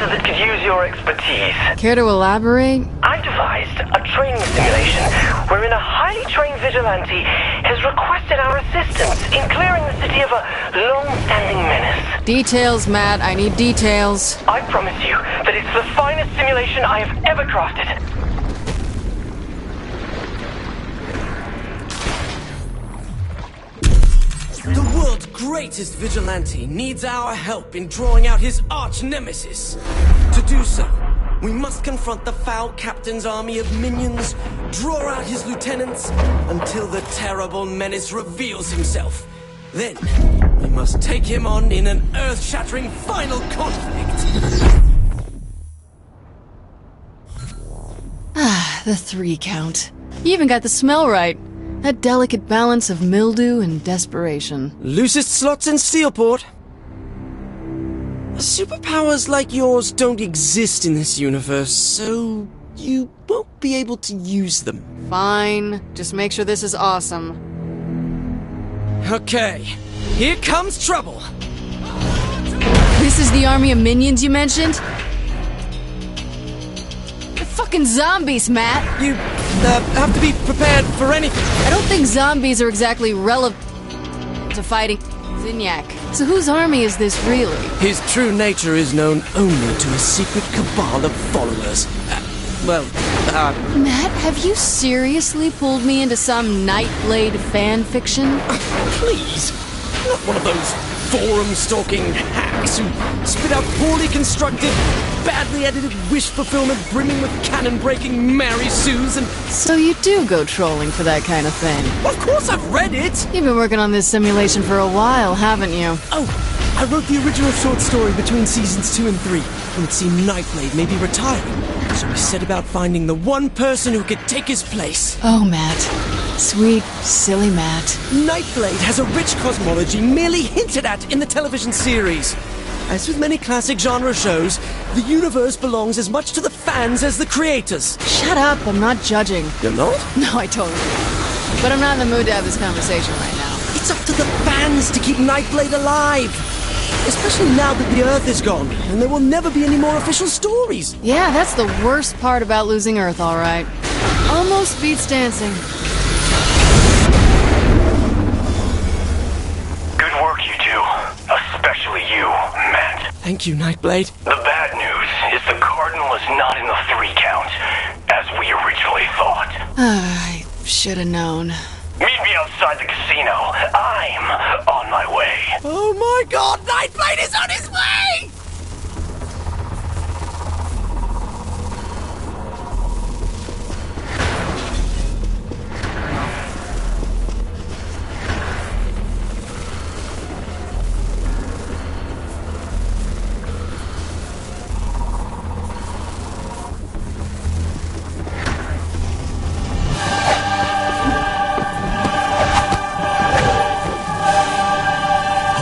That could use your expertise. Care to elaborate? I devised a training simulation wherein a highly trained vigilante has requested our assistance in clearing the city of a long-standing menace. Details, Matt. I need details. I promise you that it's the finest simulation I have ever crafted. The world's greatest vigilante needs our help in drawing out his arch-nemesis. To do so, we must confront the foul captain's army of minions, draw out his lieutenants, until the terrible menace reveals himself. Then, we must take him on in an earth-shattering final conflict. The 3 count. You even got the smell right. That delicate balance of mildew and desperation. Loosest slots in Steelport. Superpowers like yours don't exist in this universe, so you won't be able to use them. Fine. Just make sure this is awesome. Okay, here comes trouble. This is the army of minions you mentioned? They're fucking zombies, Matt! You have to be prepared for anything. I don't think zombies are exactly relevant to fighting Zinyak. So whose army is this really? His true nature is known only to a secret cabal of followers. Matt, have you seriously pulled me into some Nightblade fan fiction? Please, I'm not one of those forum-stalking hacks who spit out poorly constructed, badly edited wish fulfillment brimming with cannon-breaking Mary Sues and... So you do go trolling for that kind of thing? Of course I've read it! You've been working on this simulation for a while, haven't you? Oh, I wrote the original short story between seasons 2 and 3, when it seemed Nightblade may be retiring. So we set about finding the one person who could take his place. Oh, Matt. Sweet, silly Matt. Nightblade has a rich cosmology merely hinted at in the television series. As with many classic genre shows, the universe belongs as much to the fans as the creators. Shut up, I'm not judging. You're not? No, I totally am. But I'm not in the mood to have this conversation right now. It's up to the fans to keep Nightblade alive. Especially now that the Earth is gone, and there will never be any more official stories. Yeah, that's the worst part about losing Earth, all right. Almost beats dancing. Good work, you two. Especially you, Matt. Thank you, Nightblade. The bad news is the Cardinal is not in the 3 count, as we originally thought. I should have known. Meet me outside. outside the casino. I'm on my way. Oh my god, Nightblade is on his way!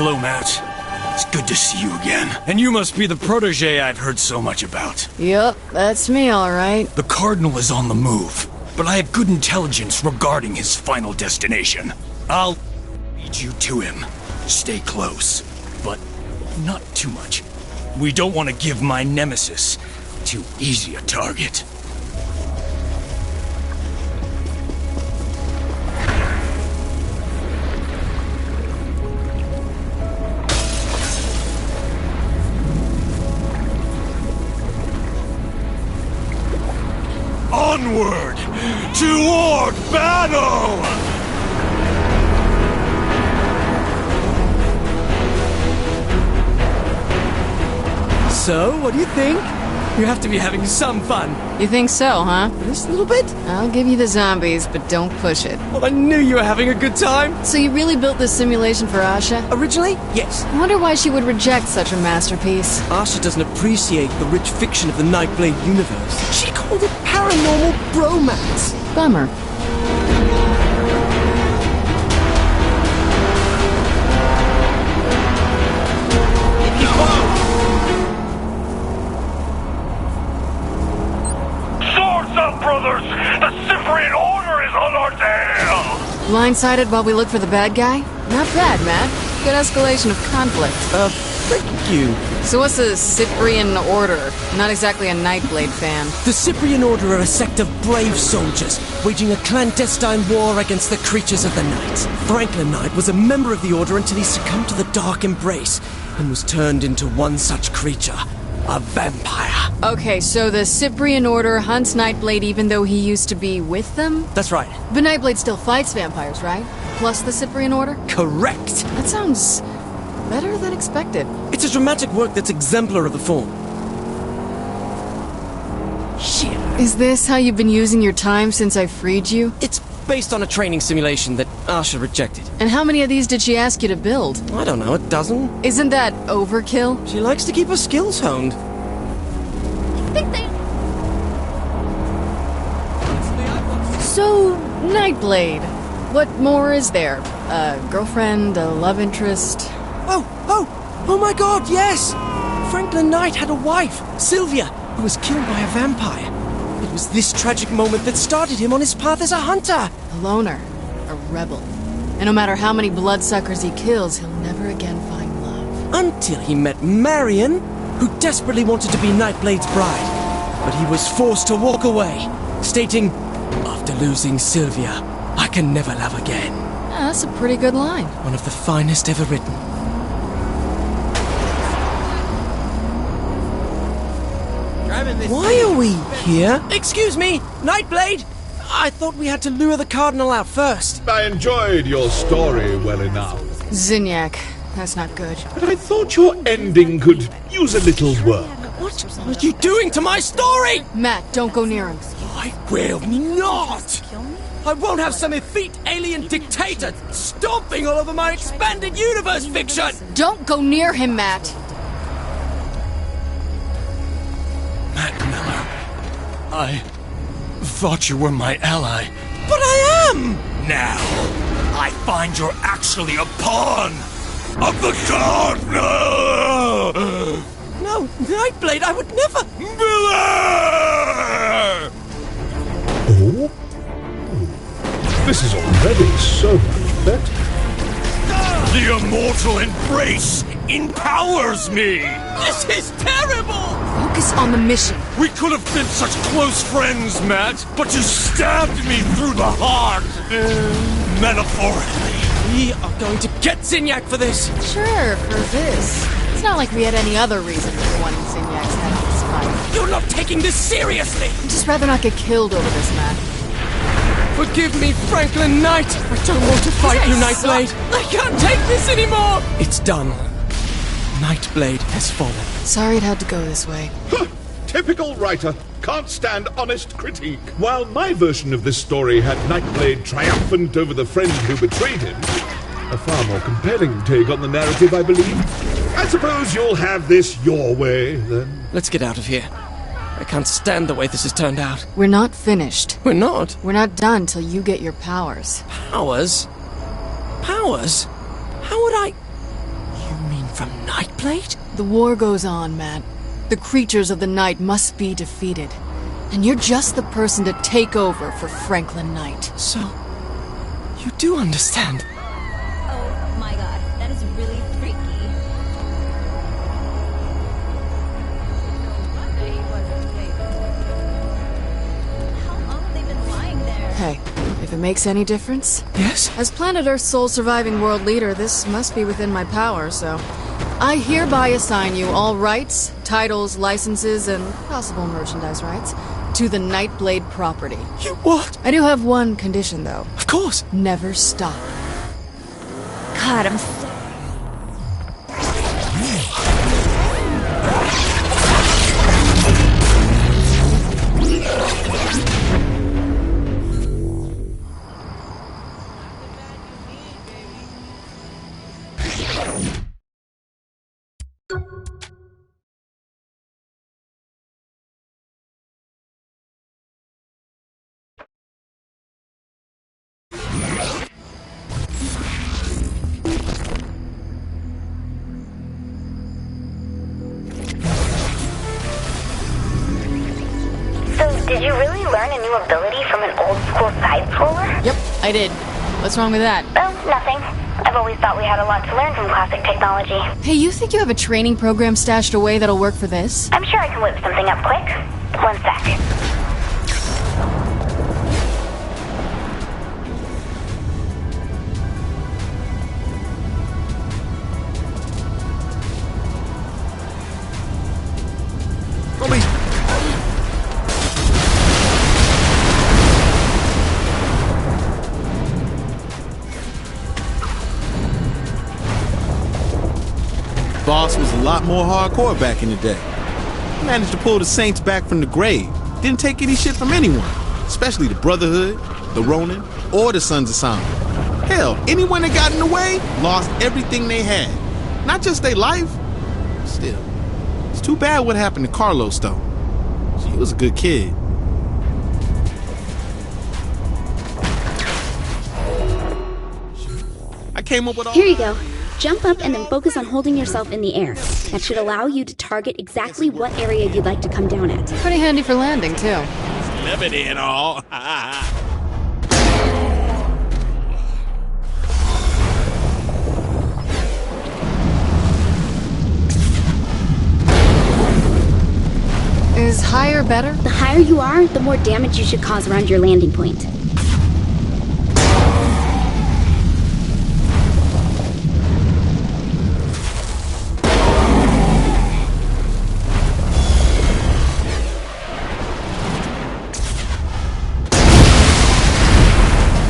Hello, Matt. It's good to see you again. And you must be the protege I've heard so much about. Yup, that's me, alright. The Cardinal is on the move, but I have good intelligence regarding his final destination. I'll lead you to him. Stay close, but not too much. We don't want to give my nemesis too easy a target. Onward! Toward battle! So, what do you think? You have to be having some fun. You think so, huh? Just a little bit? I'll give you the zombies, but don't push it. Well, I knew you were having a good time. So you really built this simulation for Asha? Originally, yes. I wonder why she would reject such a masterpiece. Asha doesn't appreciate the rich fiction of the Nightblade universe. She called it paranormal bromance. Bummer. Swords up, brothers! The Cyprian Order is on our tail! Blindsided while we look for the bad guy? Not bad, Matt. Good escalation of conflict. Thank you. So what's the Cyprian Order? Not exactly a Nightblade fan. The Cyprian Order are a sect of brave soldiers, waging a clandestine war against the creatures of the night. Franklin Knight was a member of the Order until he succumbed to the Dark Embrace, and was turned into one such creature, a vampire. Okay, so the Cyprian Order hunts Nightblade even though he used to be with them? That's right. But Nightblade still fights vampires, right? Plus the Cyprian Order? Correct. That sounds better than expected. It's a dramatic work that's exemplar of the form. Shit. Is this how you've been using your time since I freed you? It's based on a training simulation that Asha rejected. And how many of these did she ask you to build? I don't know, a dozen? Isn't that overkill? She likes to keep her skills honed. So, Nightblade. What more is there? A girlfriend, a love interest? Oh my god, yes! Franklin Knight had a wife, Sylvia, who was killed by a vampire. It was this tragic moment that started him on his path as a hunter. A loner. A rebel. And no matter how many bloodsuckers he kills, he'll never again find love. Until he met Marion, who desperately wanted to be Nightblade's bride. But he was forced to walk away, stating, "After losing Sylvia, I can never love again." Yeah, that's a pretty good line. One of the finest ever written. Why are we here? Excuse me, Nightblade! I thought we had to lure the Cardinal out first. I enjoyed your story well enough, Zinyak. That's not good. but I thought your ending could use a little work. What are you doing to my story? Matt, don't go near him. I will not! I won't have some effete alien dictator stomping all over my expanded universe fiction! Don't go near him, Matt. Matt Miller, I thought you were my ally. But I am! Now, I find you're actually a pawn of the Cardinal! No, Nightblade, I would never! Miller! Oh? This is already so much better. The immortal embrace empowers me! This is terrible! Focus on the mission. We could have been such close friends, Matt, but you stabbed me through the heart! Metaphorically. We are going to get Zinyak for this! Sure, for this. It's not like we had any other reason for wanting Zinyak's head on this fight. You're not taking this seriously! I'd just rather not get killed over this, Matt. Forgive me, Franklin Knight! I don't want to fight you, Nightblade! I can't take this anymore! It's done. Nightblade has fallen. Sorry it had to go this way. Typical writer. Can't stand honest critique. While my version of this story had Nightblade triumphant over the friend who betrayed him, a far more compelling take on the narrative, I believe. I suppose you'll have this your way, then. Let's get out of here. I can't stand the way this has turned out. We're not finished. We're not. We're not done till you get your powers. Powers? Powers? How would I... You mean from Nightblade? The war goes on, Matt. The creatures of the night must be defeated. And you're just the person to take over for Franklin Knight. So, you do understand. Oh my god, that is really freaky. How long have they been lying there? Hey, if it makes any difference, Yes? as planet Earth's sole surviving world leader, this must be within my power, so I hereby assign you all rights, titles, licenses, and possible merchandise rights to the Nightblade property. You what? I do have one condition, though. Of course. Never stop. God, I'm so... Did you really learn a new ability from an old school side scroller? Yep, I did. What's wrong with that? Oh, nothing. I've always thought we had a lot to learn from classic technology. Hey, you think you have a training program stashed away that'll work for this? I'm sure I can whip something up quick. One sec. Boss was a lot more hardcore back in the day. He managed to pull the Saints back from the grave. Didn't take any shit from anyone, especially the Brotherhood, the Ronin, or the Sons of Solomon. Hell, anyone that got in the way lost everything they had. Not just their life. Still, it's too bad what happened to Carlos, though. She was a good kid. I came up with all... Here you go. Jump up and then focus on holding yourself in the air. That should allow you to target exactly what area you'd like to come down at. Pretty handy for landing, too. Levity and all. Is higher better? The higher you are, the more damage you should cause around your landing point.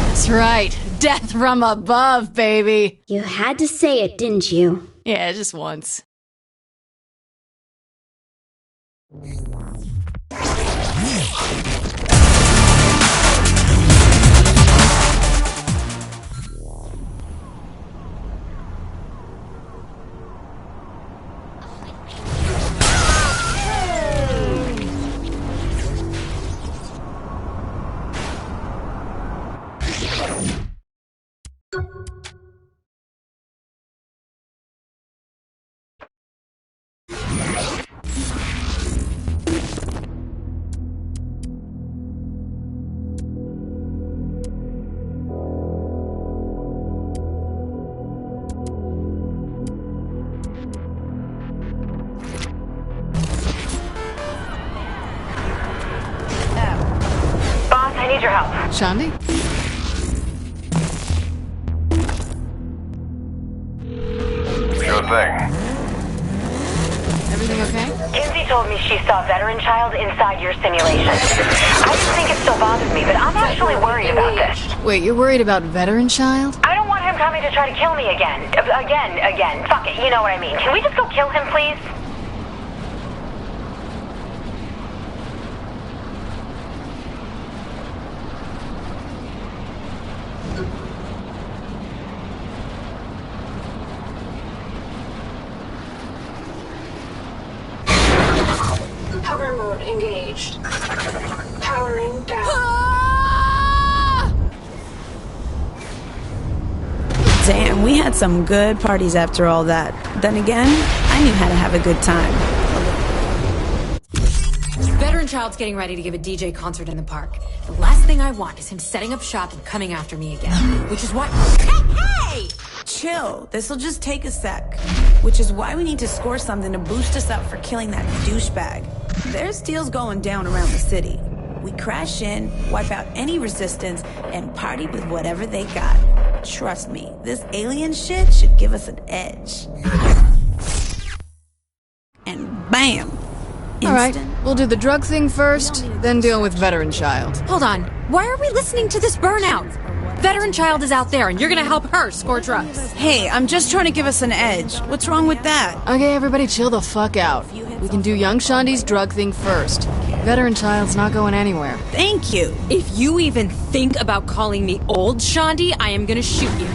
That's right. Death from above, baby. You had to say it, didn't you? Yeah, just once. Boss, I need your help. Shandi? Sure thing. Everything okay? Kinsey told me she saw Veteran Child inside your simulation. I didn't think it still bothered me, but I'm actually worried about this. Wait, you're worried about Veteran Child? I don't want him coming to try to kill me again. Again. Fuck it, you know what I mean. Can we just go kill him, please? Power mode engaged. Powering down. Damn, we had some good parties after all that. Then again, I knew how to have a good time. Veteran Child's getting ready to give a DJ concert in the park. The last thing I want is him setting up shop and coming after me again. Which is why... Hey! Chill. This'll just take a sec. Which is why we need to score something to boost us up for killing that douchebag. There's deals going down around the city. We crash in, wipe out any resistance, and party with whatever they got. Trust me, this alien shit should give us an edge. And bam! Alright, we'll do the drug thing first, then deal with Veteran Child. Hold on. Why are we listening to this burnout? Veteran Child is out there, and you're gonna help her score drugs. Hey, I'm just trying to give us an edge. What's wrong with that? Okay, everybody chill the fuck out. We can do young Shandi's drug thing first. Veteran Child's not going anywhere. Thank you. If you even think about calling me old Shandi, I am gonna shoot you.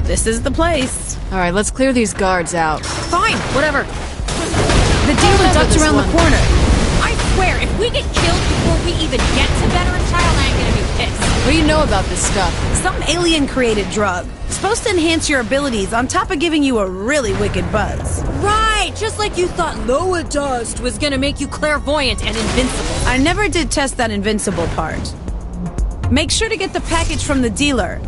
This is the place. Alright, let's clear these guards out. Fine, whatever. The dealer ducked around the corner. I swear, if we get killed before we even get to Veteran Child, I'm gonna be pissed. What do you know about this stuff? Some alien-created drug. Supposed to enhance your abilities on top of giving you a really wicked buzz. Right, just like you thought Loa Dust was gonna make you clairvoyant and invincible. I never did test that invincible part. Make sure to get the package from the dealer.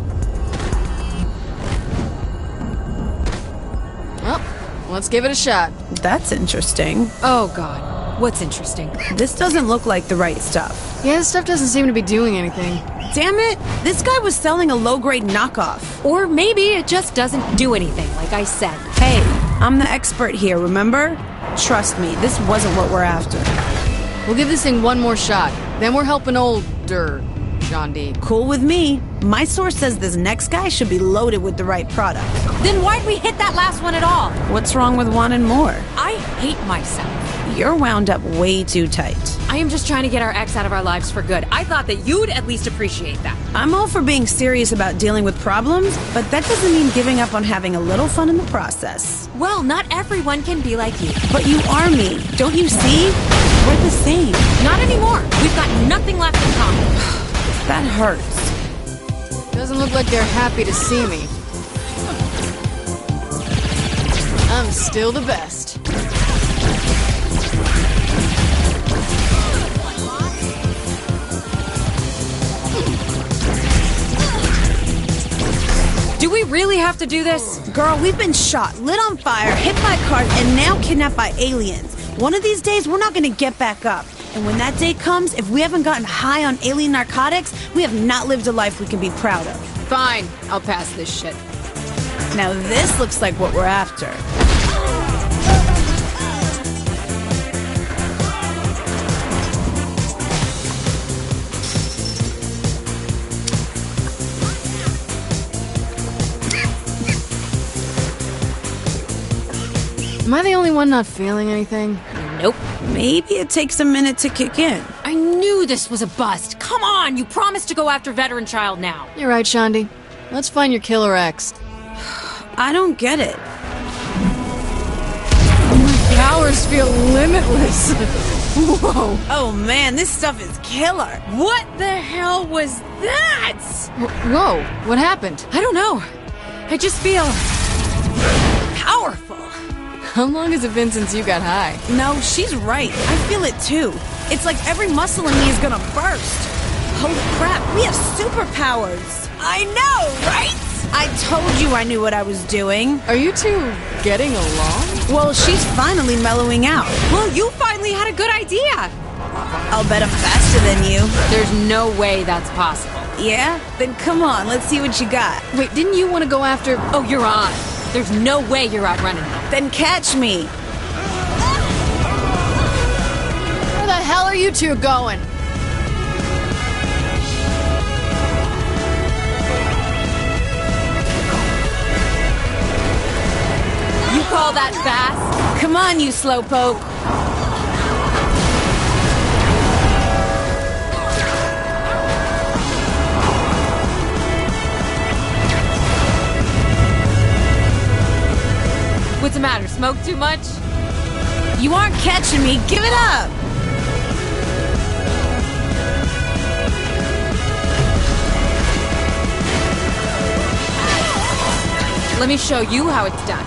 Well, let's give it a shot. That's interesting. Oh god. What's interesting? This doesn't look like the right stuff. Yeah, this stuff doesn't seem to be doing anything. Damn it! This guy was selling a low-grade knockoff. Or maybe it just doesn't do anything, like I said. Hey, I'm the expert here, remember? Trust me, this wasn't what we're after. We'll give this thing one more shot. Then we're helping older Shandi. Cool with me. My source says this next guy should be loaded with the right product. Then why'd we hit that last one at all? What's wrong with wanting more? I hate myself. You're wound up way too tight. I am just trying to get our ex out of our lives for good. I thought that you'd at least appreciate that. I'm all for being serious about dealing with problems, but that doesn't mean giving up on having a little fun in the process. Well, not everyone can be like you. But you are me. Don't you see? We're the same. Not anymore. We've got nothing left in common. That hurts. Doesn't look like they're happy to see me. I'm still the best. Do we really have to do this? Girl, we've been shot, lit on fire, hit by cars, and now kidnapped by aliens. One of these days, we're not gonna get back up. And when that day comes, if we haven't gotten high on alien narcotics, we have not lived a life we can be proud of. Fine, I'll pass this shit. Now this looks like what we're after. Am I the only one not feeling anything? Nope. Maybe it takes a minute to kick in. I knew this was a bust. Come on, you promised to go after Veteran Child now. You're right, Shandi. Let's find your killer ex. I don't get it. My powers feel limitless. Whoa. Oh man, this stuff is killer. What the hell was that? Whoa, what happened? I don't know. I just feel powerful. How long has it been since you got high? No, she's right. I feel it too. It's like every muscle in me is gonna burst. Holy crap, we have superpowers. I know, right? I told you I knew what I was doing. Are you two getting along? Well, she's finally mellowing out. Well, you finally had a good idea. I'll bet I'm faster than you. There's no way that's possible. Yeah? Then come on, let's see what you got. Wait, didn't you want to go after... Oh, you're on. There's no way you're outrunning me. Then catch me. Where the hell are you two going? You call that fast? Come on, you slowpoke. What's the matter? Smoke too much? You aren't catching me. Give it up. Let me show you how it's done.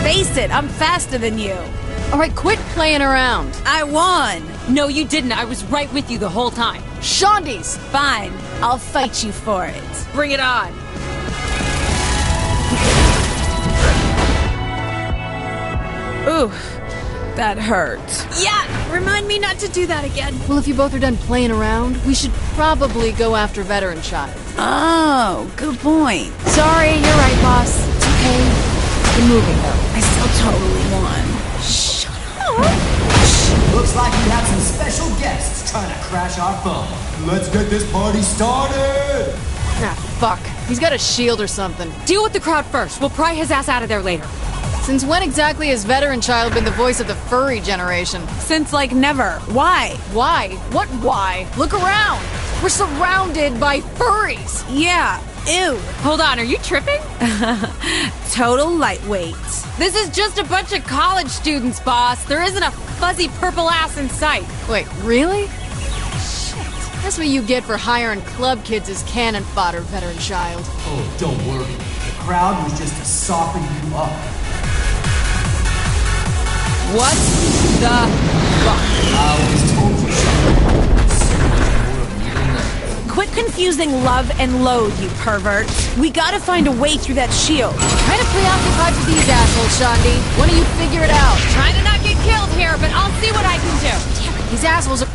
Face it, I'm faster than you. All right, quit playing around. I won. No, you didn't. I was right with you the whole time. Shondies! Fine, I'll fight you for it. Bring it on. Ooh, that hurt. Yeah, remind me not to do that again. Well, if you both are done playing around, we should probably go after Veteran Child. Oh, good point. Sorry, you're right, boss. It's okay. You're moving, though. I still totally won. Shut up. Looks like we have some special guests trying to crash our fun. Let's get this party started! Ah, fuck. He's got a shield or something. Deal with the crowd first. We'll pry his ass out of there later. Since when exactly has Veteran Child been the voice of the furry generation? Since, like, never. Why? Why? What why? Look around! We're surrounded by furries! Yeah, ew. Hold on, are you tripping? Total lightweight. This is just a bunch of college students, boss. There isn't a fuzzy purple ass in sight. Wait, really? Shit. That's what you get for hiring club kids as cannon fodder, Veteran Child. Oh, don't worry. The crowd was just to soften you up. What the fuck? I always told you something. Quit confusing love and loathe, you pervert. We gotta find a way through that shield. Kind of preoccupied with these assholes, Shandi. Why don't you figure it out? Trying to not get killed here, but I'll see what I can do. Damn it, these assholes are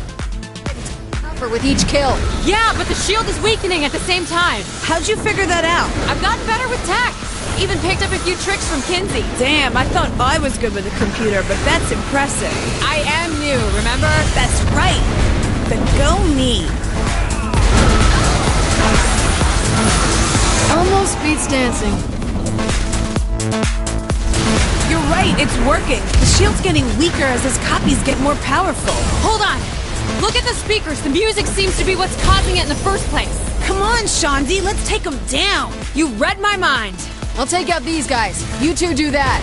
tougher with each kill. Yeah, but the shield is weakening at the same time. How'd you figure that out? I've gotten better with tech. Even picked up a few tricks from Kinsey. Damn, I thought I was good with a computer, but that's impressive. I am new, remember? That's right. The go me. Almost beats dancing. You're right, it's working. The shield's getting weaker as his copies get more powerful. Hold on. Look at the speakers. The music seems to be what's causing it in the first place. Come on, Shandi, let's take him down. You read my mind. I'll take out these guys. You two do that.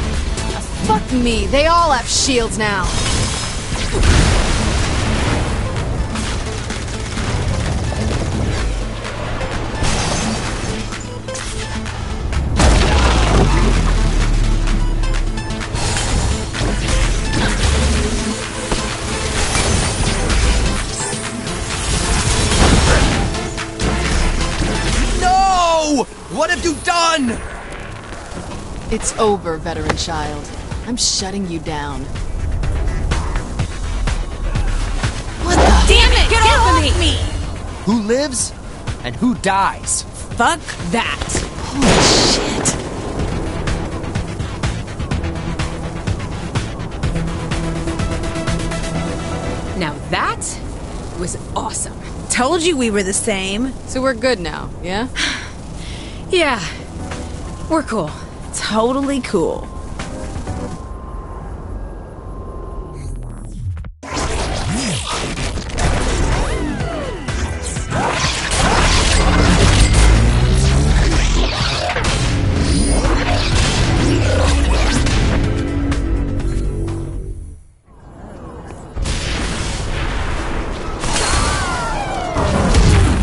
Fuck me. They all have shields now. No! What have you done? It's over, Veteran Child. I'm shutting you down. What the? Damn it! Get off of me! Who lives and who dies? Fuck that. Holy shit. Now that was awesome. Told you we were the same. So we're good now, yeah? Yeah, we're cool. Totally cool.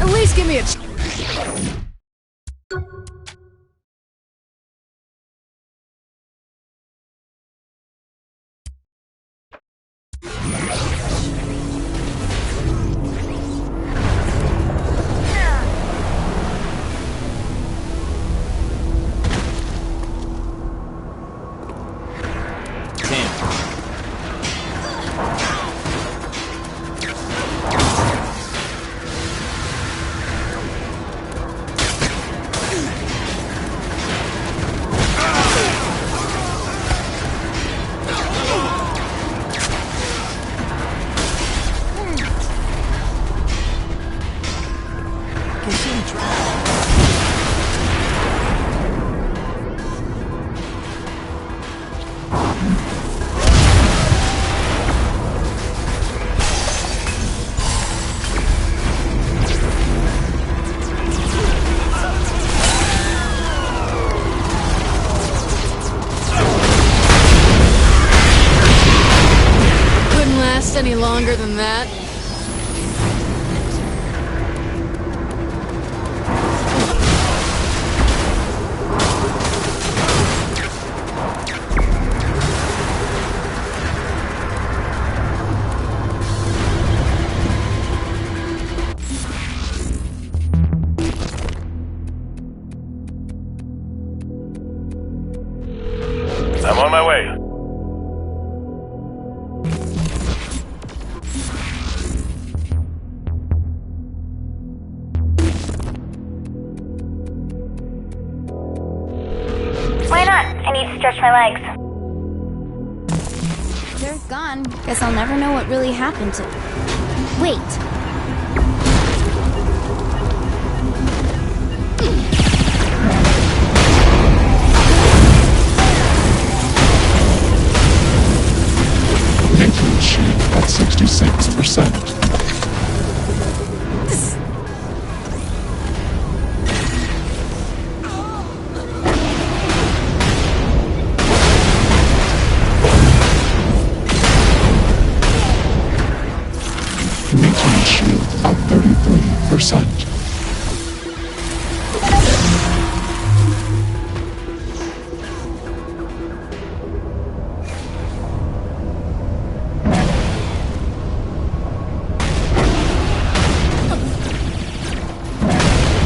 At least give me a Damn, Raccoon City track. Couldn't last any longer than that. I'm on my way. Why not? I need to stretch my legs. They're gone. Guess I'll never know what really happened to... Wait. Nathan shield at 66%. Nathan shield at 33%.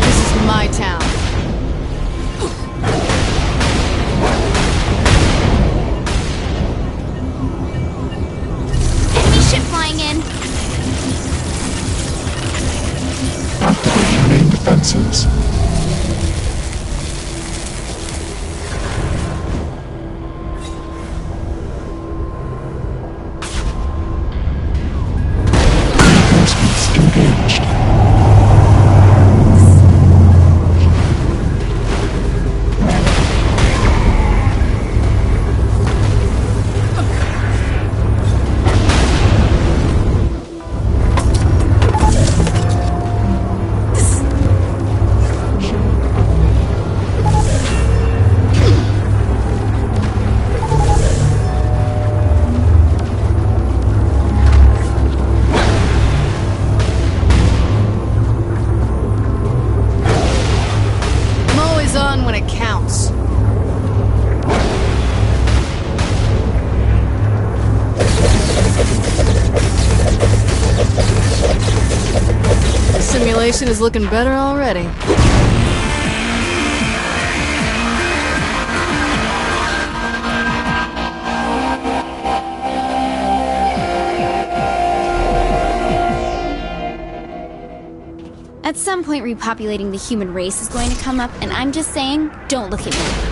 This is my town. Enemy ship flying in. Activating main defenses. Reinforcements engaged. I'm always on when it counts. The simulation is looking better already. At some point, repopulating the human race is going to come up, and I'm just saying, don't look at me.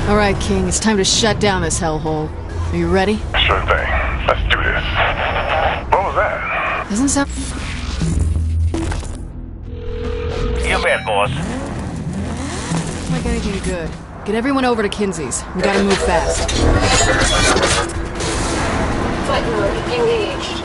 All right, King, it's time to shut down this hellhole. Are you ready? Sure thing. Let's do this. What was that? Doesn't sound... You bet, boss. like anything good. Get everyone over to Kinsey's. We gotta move fast. Flight mode engaged.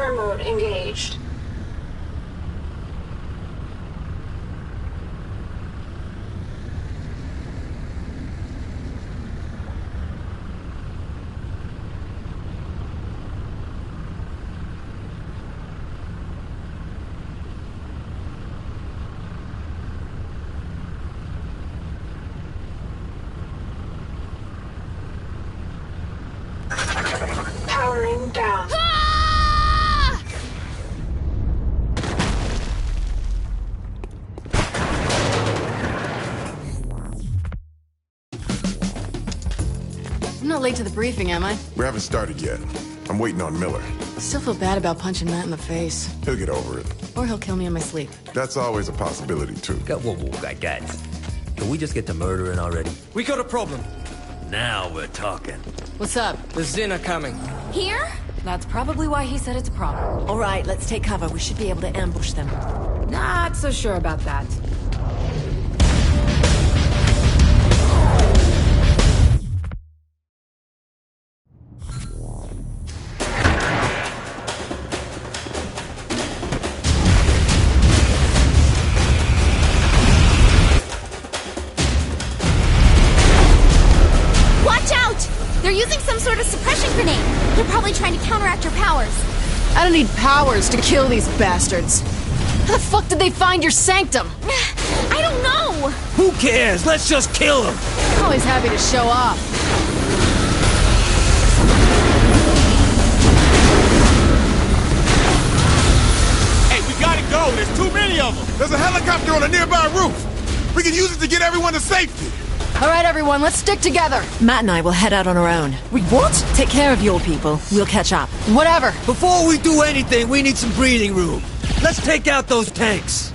Hover mode engaged. Powering down. I'm not late to the briefing, am I? We haven't started yet. I'm waiting on Miller. Still feel bad about punching Matt in the face. He'll get over it. Or he'll kill me in my sleep. That's always a possibility, too. Whoa, guys. Can we just get to murdering already? We got a problem. Now we're talking. What's up? The Zin are coming. Here? That's probably why he said it's a problem. All right, let's take cover. We should be able to ambush them. Not so sure about that. Watch out! They're using some sort of suppression grenade. They're probably trying to counteract your powers. I don't need powers to kill these bastards. How the fuck did they find your sanctum? I don't know! Who cares? Let's just kill them! Always happy to show off. Hey, we gotta go. There's too many of them. There's a helicopter on a nearby roof. We can use it to get everyone to safety. All right, everyone, let's stick together. Matt and I will head out on our own. Wait, what? Take care of your people. We'll catch up. Whatever. Before we do anything, we need some breathing room. Let's take out those tanks.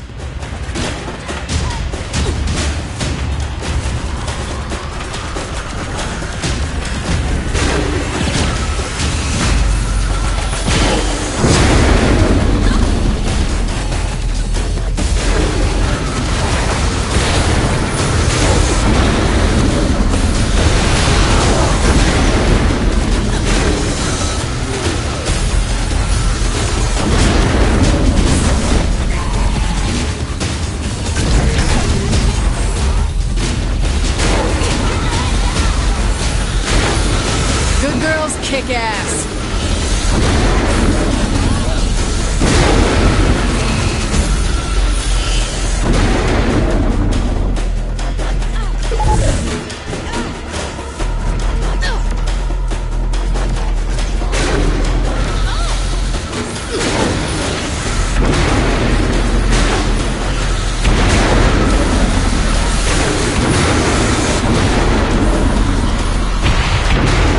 Good girls kick ass.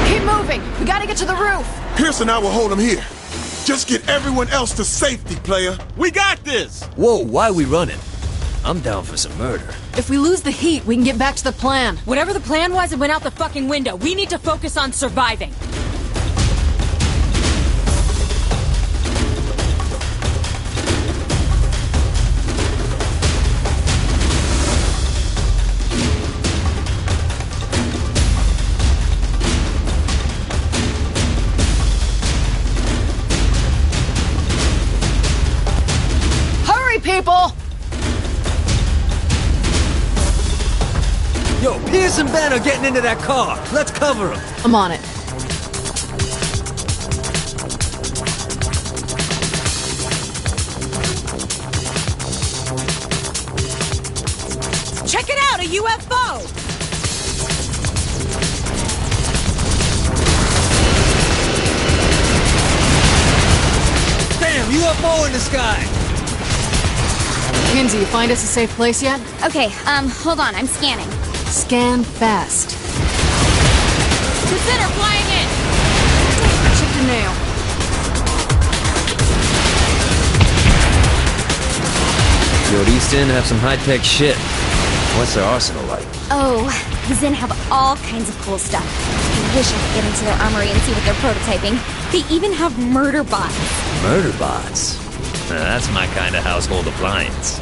Keep moving. We gotta get to the roof. Pierce and I will hold them here. Just get everyone else to safety, player. We got this! Whoa, why are we running? I'm down for some murder. If we lose the heat, we can get back to the plan. Whatever the plan was, it went out the fucking window. We need to focus on surviving. Hurry, people! Yo, Pierce and Ben are getting into that car. Let's cover them. I'm on it. Check it out, a UFO! Damn, UFO in the sky. Kinsey, you find us a safe place yet? Okay, hold on, I'm scanning. Scan fast. The center flying in! Chipped a nail. Yo, East End have some high-tech shit. What's their arsenal like? Oh, the Zen have all kinds of cool stuff. I wish I could get into their armory and see what they're prototyping. They even have murder bots. Murder bots? That's my kind of household appliance.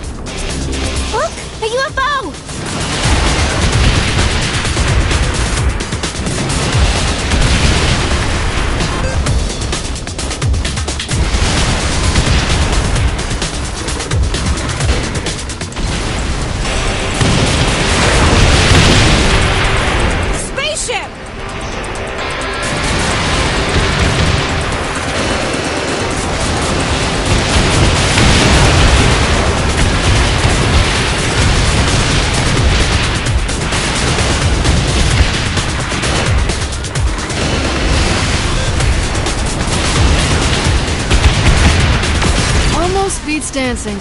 Look, a UFO! beats dancing.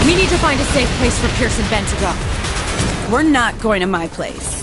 We need to find a safe place for Pierce and Ben to go. We're not going to my place.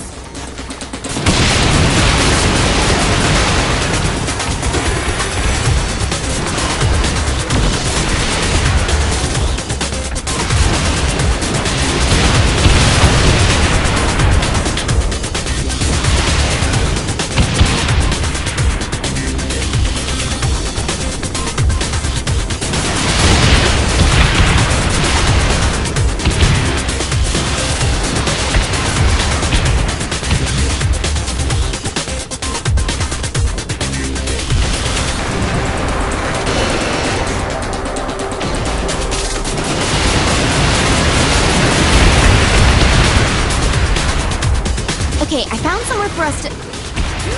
Okay, I found somewhere for us to...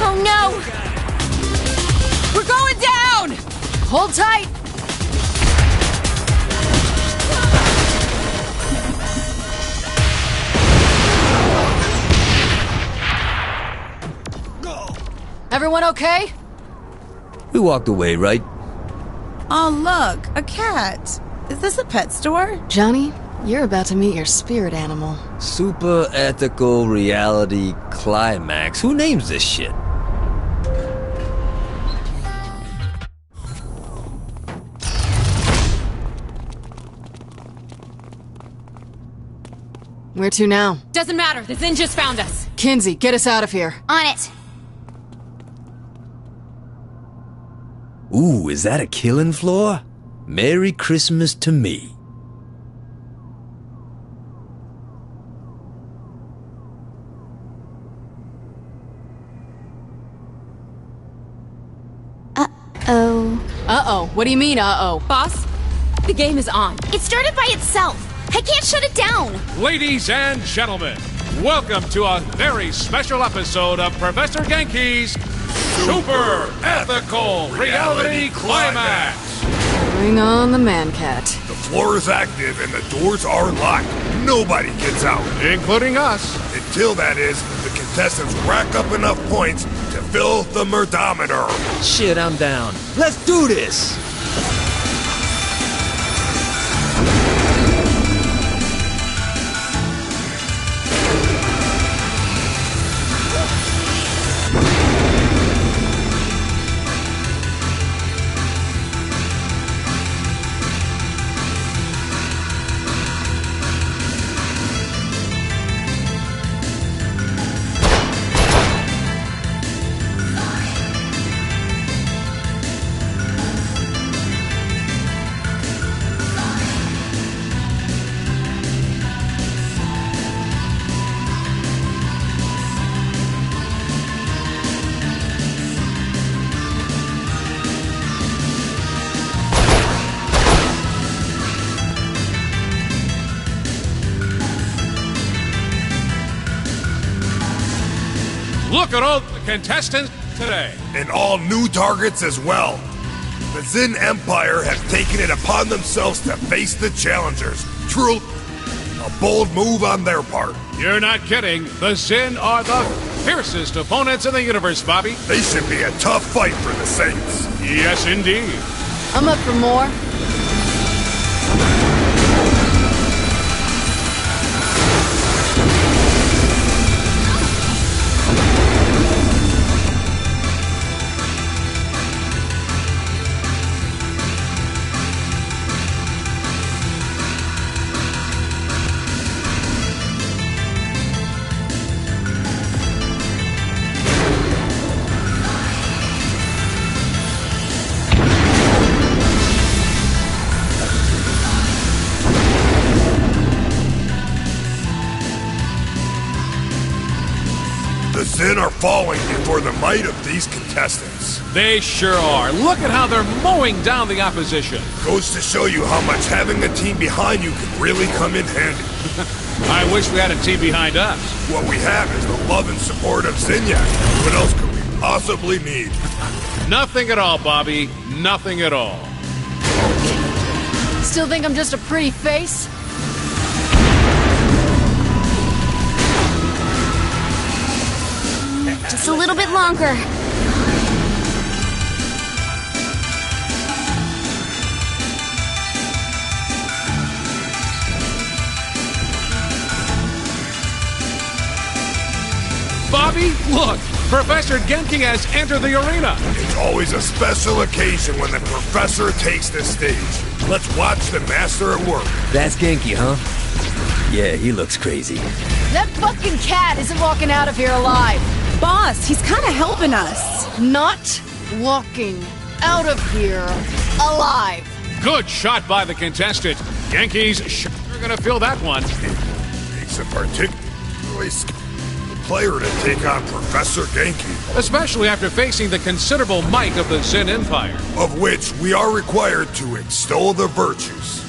Oh no! We're going down! Hold tight! Everyone okay? We walked away, right? Oh, look, a cat. Is this a pet store? Johnny, you're about to meet your spirit animal. Super ethical reality climax. Who names this shit? Where to now? Doesn't matter. The Zin just found us. Kinsey, get us out of here. On it. Ooh, is that a killing floor? Merry Christmas to me. Uh-oh. Uh-oh. What do you mean, uh-oh? Boss, the game is on. It started by itself. I can't shut it down. Ladies and gentlemen, welcome to a very special episode of Professor Genki's Super Ethical Reality Climax. Bring on the man-cat. The floor is active and the doors are locked. Nobody gets out. Including us. Until, that is, the contestants rack up enough points to fill the murdometer. Shit, I'm down. Let's do this! Look at all the contestants today. And all new targets as well. The Zin Empire have taken it upon themselves to face the challengers. Truly, a bold move on their part. You're not kidding. The Zin are the fiercest opponents in the universe, Bobby. They should be a tough fight for the Saints. Yes, indeed. I'm up for more. The Zin are falling before the might of these contestants. They sure are. Look at how they're mowing down the opposition. Goes to show you how much having a team behind you can really come in handy. I wish we had a team behind us. What we have is the love and support of Zinyak. What else could we possibly need? Nothing at all, Bobby. Nothing at all. Still think I'm just a pretty face? Just a little bit longer. Bobby, look! Professor Genki has entered the arena! It's always a special occasion when the professor takes the stage. Let's watch the master at work. That's Genki, huh? Yeah, he looks crazy. That fucking cat isn't walking out of here alive. Boss, he's kind of helping us. Not walking out of here alive. Good shot by the contestant. Genki's sure gonna fill that one. It takes a particularly skilled player to take on Professor Genki. Especially after facing the considerable might of the Zen Empire. Of which we are required to extol the virtues.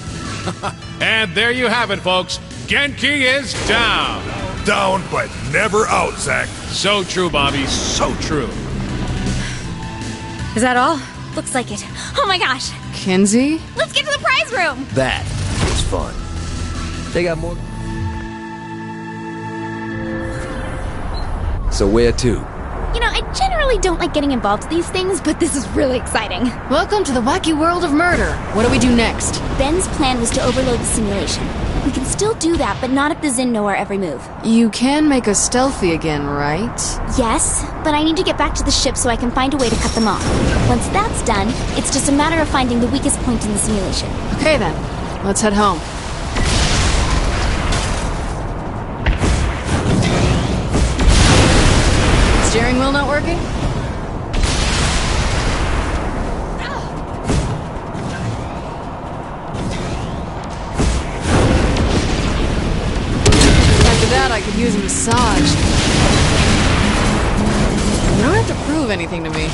And there you have it, folks. Genki is down. Down, but never out, Zack. So true, Bobby. So true. Is that all? Looks like it. Oh my gosh! Kinsey? Let's get to the prize room! That was fun. They got more. So where to? You know, I generally don't like getting involved in these things, but this is really exciting. Welcome to the wacky world of murder. What do we do next? Ben's plan was to overload the simulation. We can still do that, but not if the Zin know our every move. You can make us stealthy again, right? Yes, but I need to get back to the ship so I can find a way to cut them off. Once that's done, it's just a matter of finding the weakest point in the simulation. Okay then, let's head home. Steering wheel not working? After that, I could use a massage. You don't have to prove anything to me.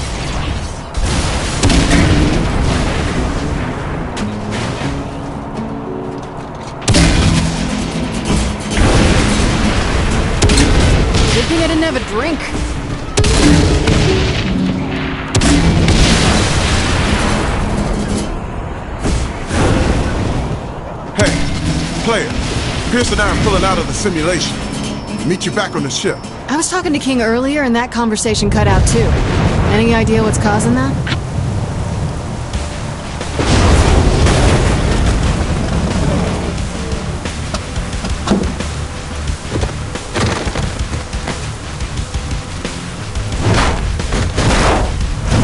Good thing I didn't have a drink. Player, Pierce and I are pulling out of the simulation. Meet you back on the ship. I was talking to King earlier and that conversation cut out too. Any idea what's causing that?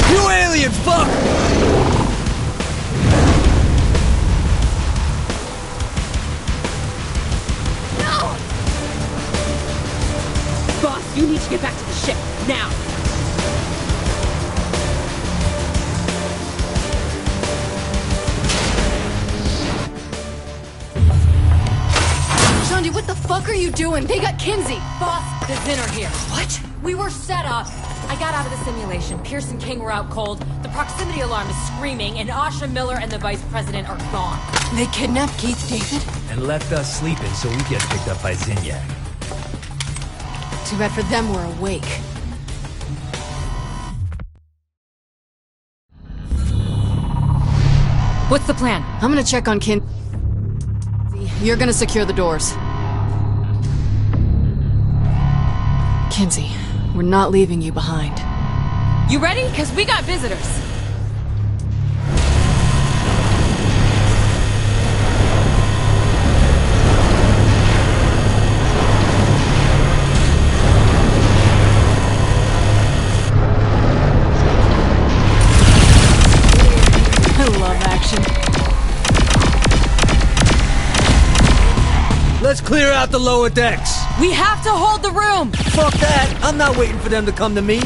You alien fuck! You need to get back to the ship, now! Shandy, what the fuck are you doing? They got Kinsey! Boss, the Zin are here. What? We were set up. I got out of the simulation. Pierce and King were out cold. The proximity alarm is screaming, and Asha Miller and the Vice President are gone. They kidnapped Keith David? And left us sleeping so we get picked up by Zinyak. Too bad for them we're awake. What's the plan? I'm gonna check on Kinsey. You're gonna secure the doors. Kinsey, we're not leaving you behind. You ready? Because we got visitors. Let's clear out the lower decks. We have to hold the room. Fuck that. I'm not waiting for them to come to me.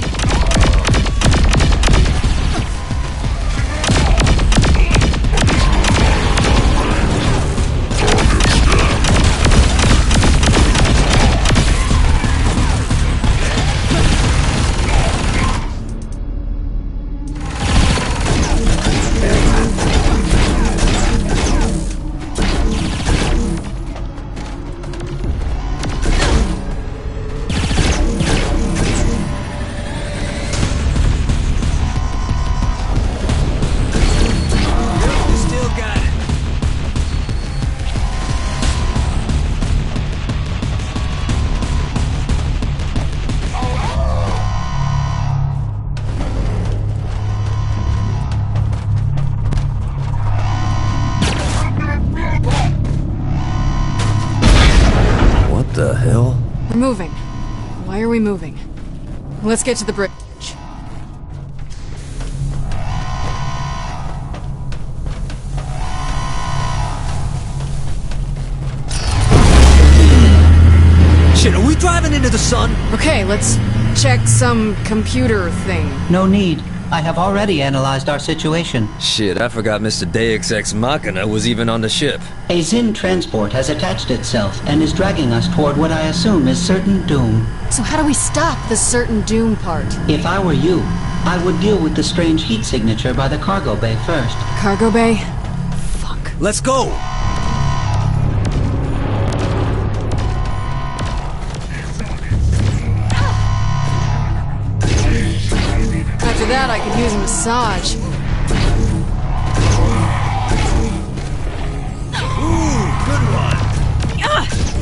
The hell? We're moving. Why are we moving? Let's get to the bridge. Shit, are we driving into the sun? Okay, let's check some computer thing. No need. I have already analyzed our situation. Shit, I forgot Mr. Deus Ex Machina was even on the ship. A Zin transport has attached itself and is dragging us toward what I assume is certain doom. So how do we stop the certain doom part? If I were you, I would deal with the strange heat signature by the cargo bay first. Cargo bay? Let's go! After that, I could use a massage. Ooh, good one!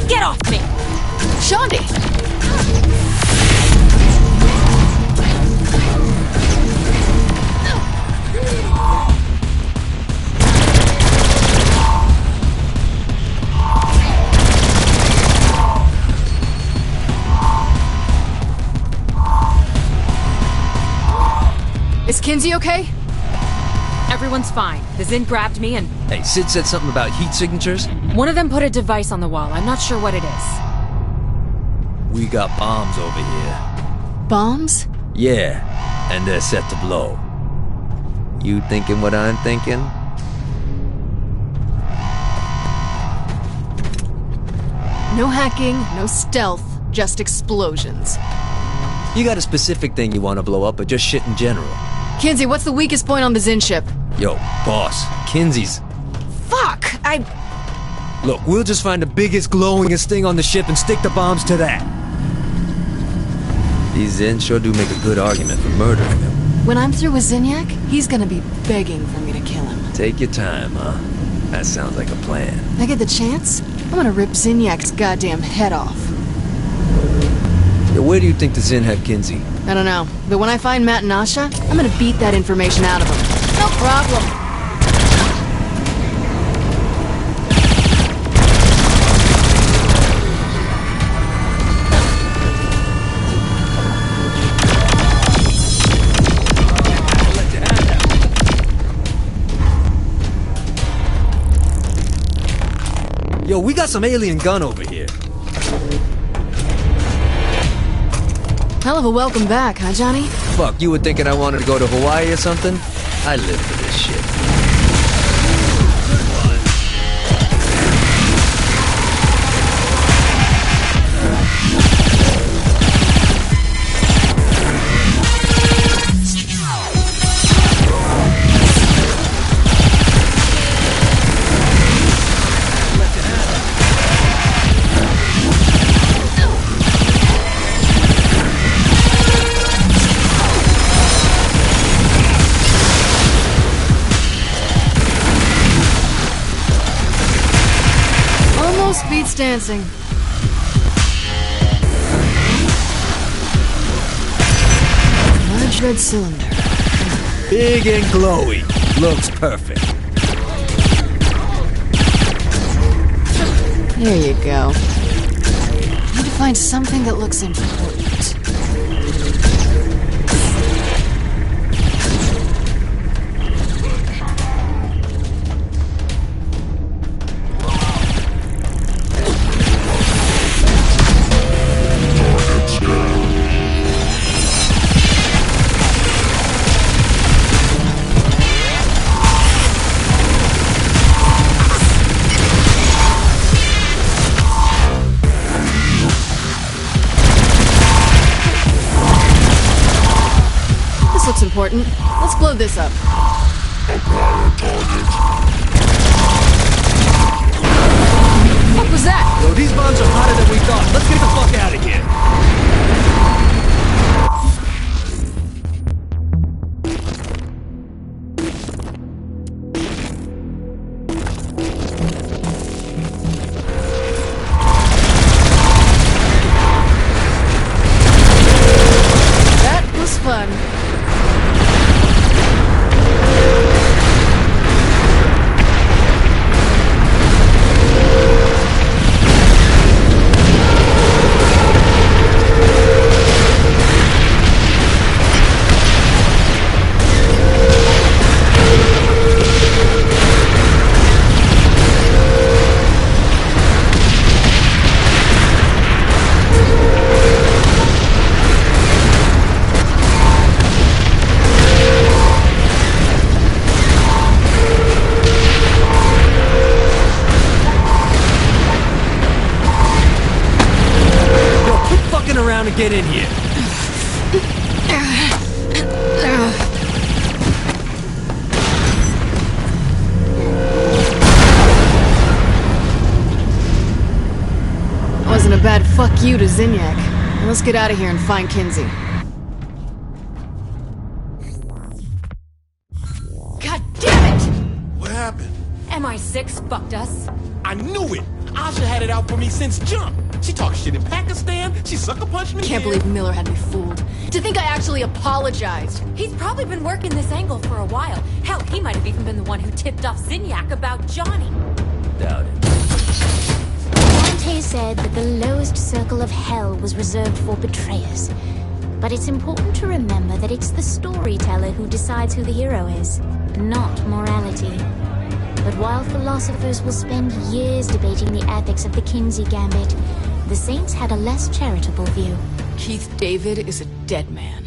Get off me! Shaundi! Is Kinzie okay? Everyone's fine. The Zin grabbed me and... Hey, Sid said something about heat signatures? One of them put a device on the wall. I'm not sure what it is. We got bombs over here. Bombs? Yeah, and they're set to blow. You thinking what I'm thinking? No hacking, no stealth, just explosions. You got a specific thing you want to blow up, or just shit in general? Kinzie, what's the weakest point on the Zin ship? Yo, boss, Kinzie's... Fuck! Look, we'll just find the biggest, glowingest thing on the ship and stick the bombs to that. These Zin sure do make a good argument for murdering him. When I'm through with Zinyak, he's gonna be begging for me to kill him. Take your time, huh? That sounds like a plan. I get the chance, I'm gonna rip Zinyak's goddamn head off. Yo, where do you think the Zin have Kinzie? I don't know, but when I find Matt and Asha, I'm gonna beat that information out of them. No problem. Yo, we got some alien gun over here. Hell of a welcome back, huh, Johnny? Fuck, you were thinking I wanted to go to Hawaii or something? I live for this shit. Beats dancing. Large red cylinder. Big and glowy. Looks perfect. There you go. Need to find something that looks important. Looks important. Let's blow this up. What was that? Yo, these bombs are hotter than we thought. Let's get the fuck out of here. That was fun. Get in here. Wasn't a bad fuck you to Zinyak. Let's get out of here and find Kinzie. God damn it! What happened? MI6 fucked us. I knew it! Asha had it out for me since jump. She talked shit in Pakistan. She sucker punched me. Can't believe Miller had me fooled. To think I actually apologized. He's probably been working this angle for a while. Hell, he might have even been the one who tipped off Zinyak about Johnny. Doubt it. Dante said that the lowest circle of hell was reserved for betrayers. But it's important to remember that it's the storyteller who decides who the hero is, not morality. But while philosophers will spend years debating the ethics of the Kinzie Gambit, the Saints had a less charitable view. Keith David is a dead man.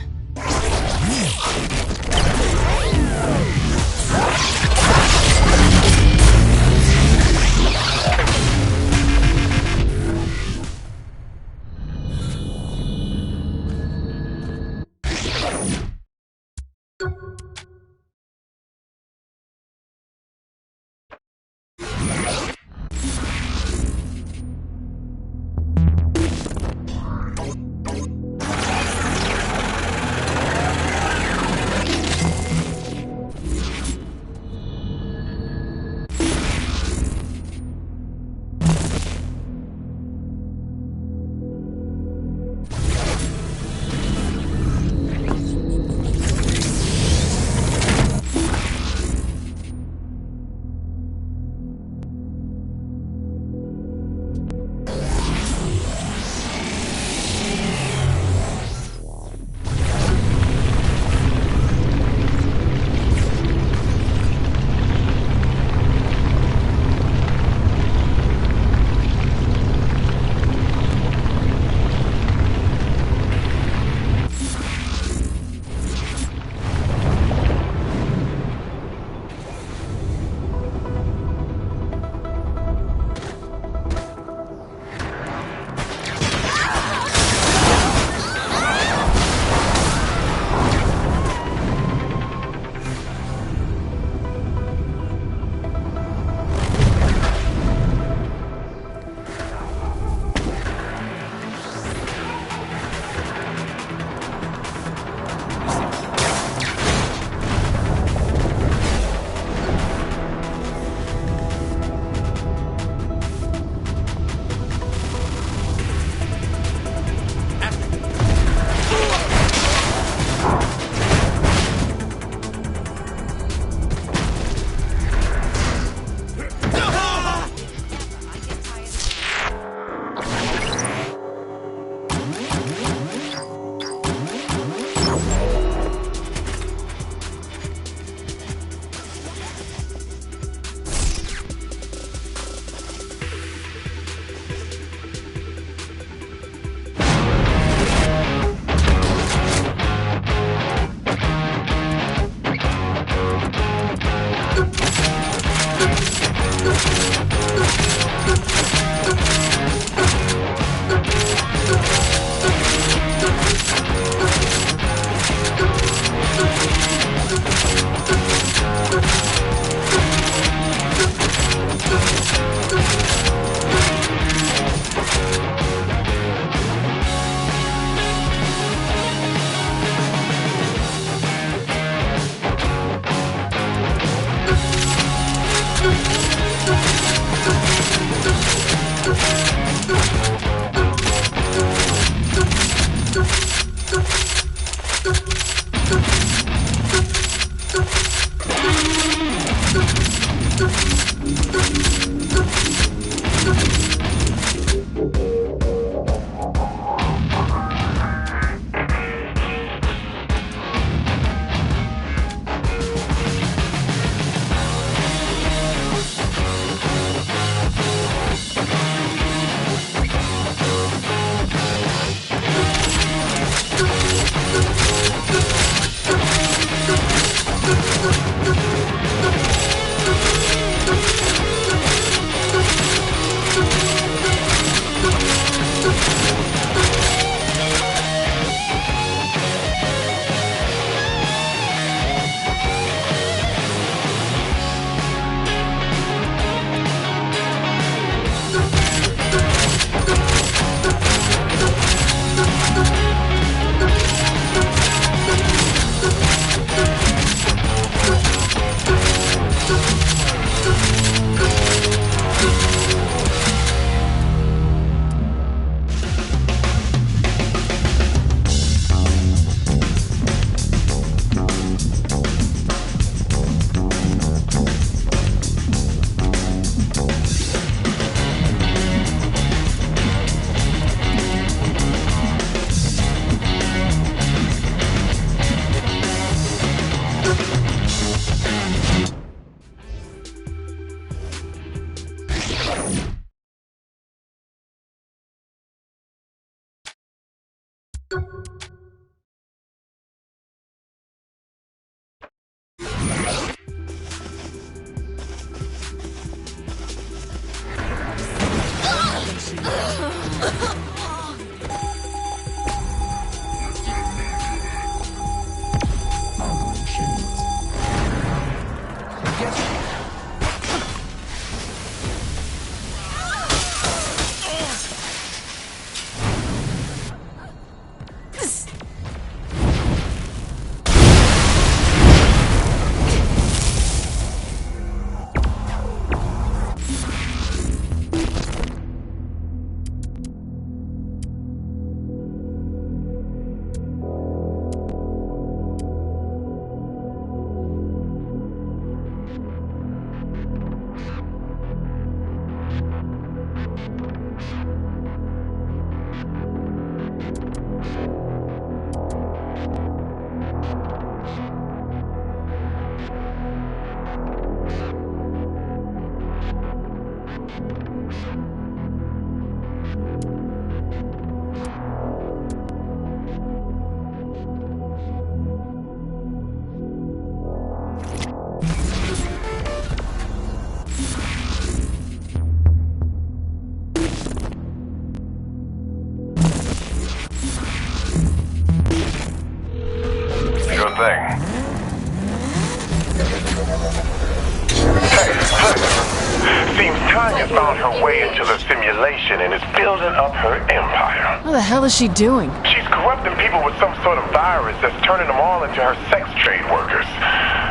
Seems Tanya found her way into the simulation and is building up her empire. What the hell is she doing? She's corrupting people with some sort of virus that's turning them all into her sex trade workers.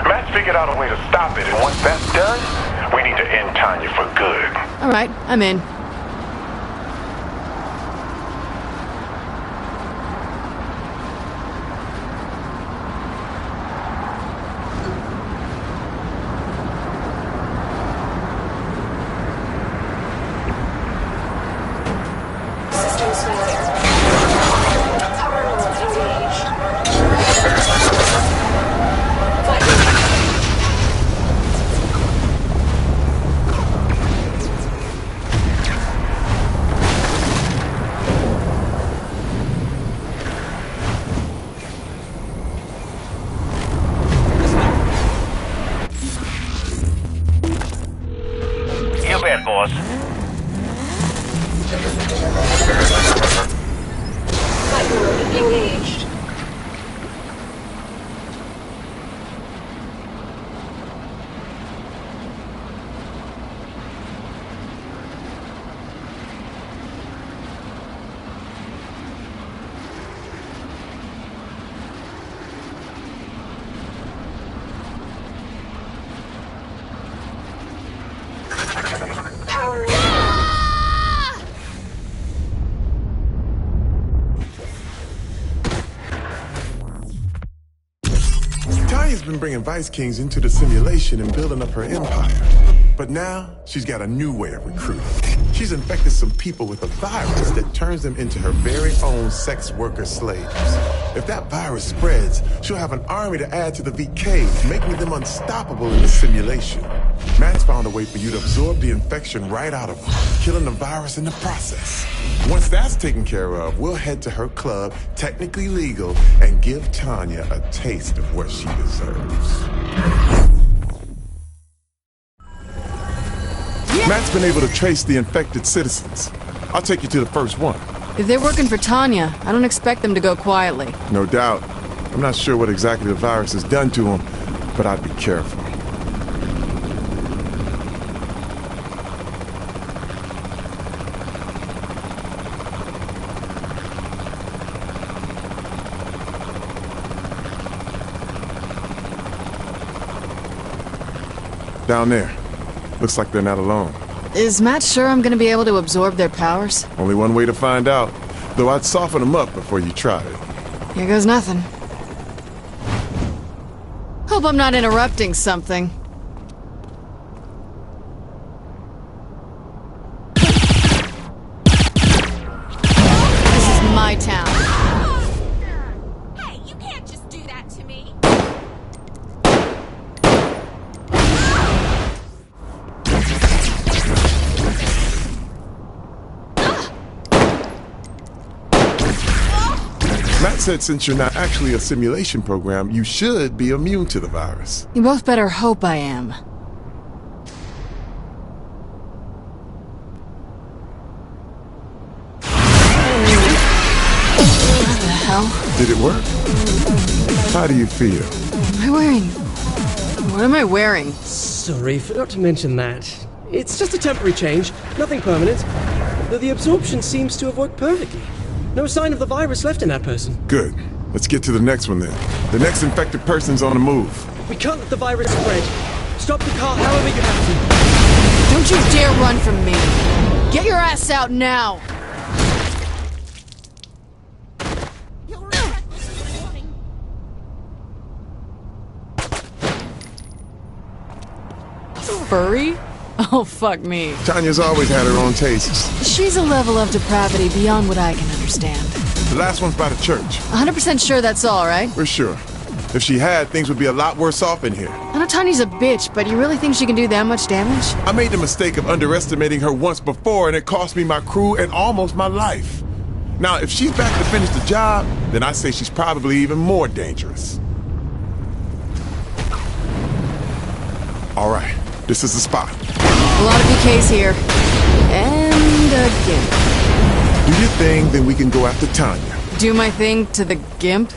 Matt's figured out a way to stop it, and once that's done, we need to end Tanya for good. All right, I'm in. Boss. Engaged. Tanya's been bringing Vice Kings into the simulation and building up her empire. But now, she's got a new way of recruiting. She's infected some people with a virus that turns them into her very own sex worker slaves. If that virus spreads, she'll have an army to add to the VKs, making them unstoppable in the simulation. Matt's found a way for you to absorb the infection right out of her, killing the virus in the process. Once that's taken care of, we'll head to her club, technically legal, and give Tanya a taste of what she deserves. Matt's been able to trace the infected citizens. I'll take you to the first one. If they're working for Tanya, I don't expect them to go quietly. No doubt. I'm not sure what exactly the virus has done to them, but I'd be careful. Down there. Looks like they're not alone. Is Matt sure I'm gonna be able to absorb their powers? Only one way to find out. Though I'd soften them up before you tried it. Here goes nothing. Hope I'm not interrupting something. This is my town. Hey, you can't just do that to me. Matt said since you're not actually a simulation program, you should be immune to the virus. You both better hope I am. Did it work? How do you feel? What am I wearing? Sorry, forgot to mention that. It's just a temporary change, nothing permanent. Though the absorption seems to have worked perfectly. No sign of the virus left in that person. Good. Let's get to the next one then. The next infected person's on the move. We can't let the virus spread. Stop the car however you have to. Don't you dare run from me! Get your ass out now! Furry? Oh, fuck me. Tanya's always had her own tastes. She's a level of depravity beyond what I can understand. The last one's by the church. 100% sure that's all, right? We're sure. If she had, things would be a lot worse off in here. I know Tanya's a bitch, but you really think she can do that much damage? I made the mistake of underestimating her once before, and it cost me my crew and almost my life. Now, if she's back to finish the job, then I say she's probably even more dangerous. All right, this is the spot. A lot of PKs here. And a gimp. Do your thing, then we can go after Tanya. Do my thing to the gimp?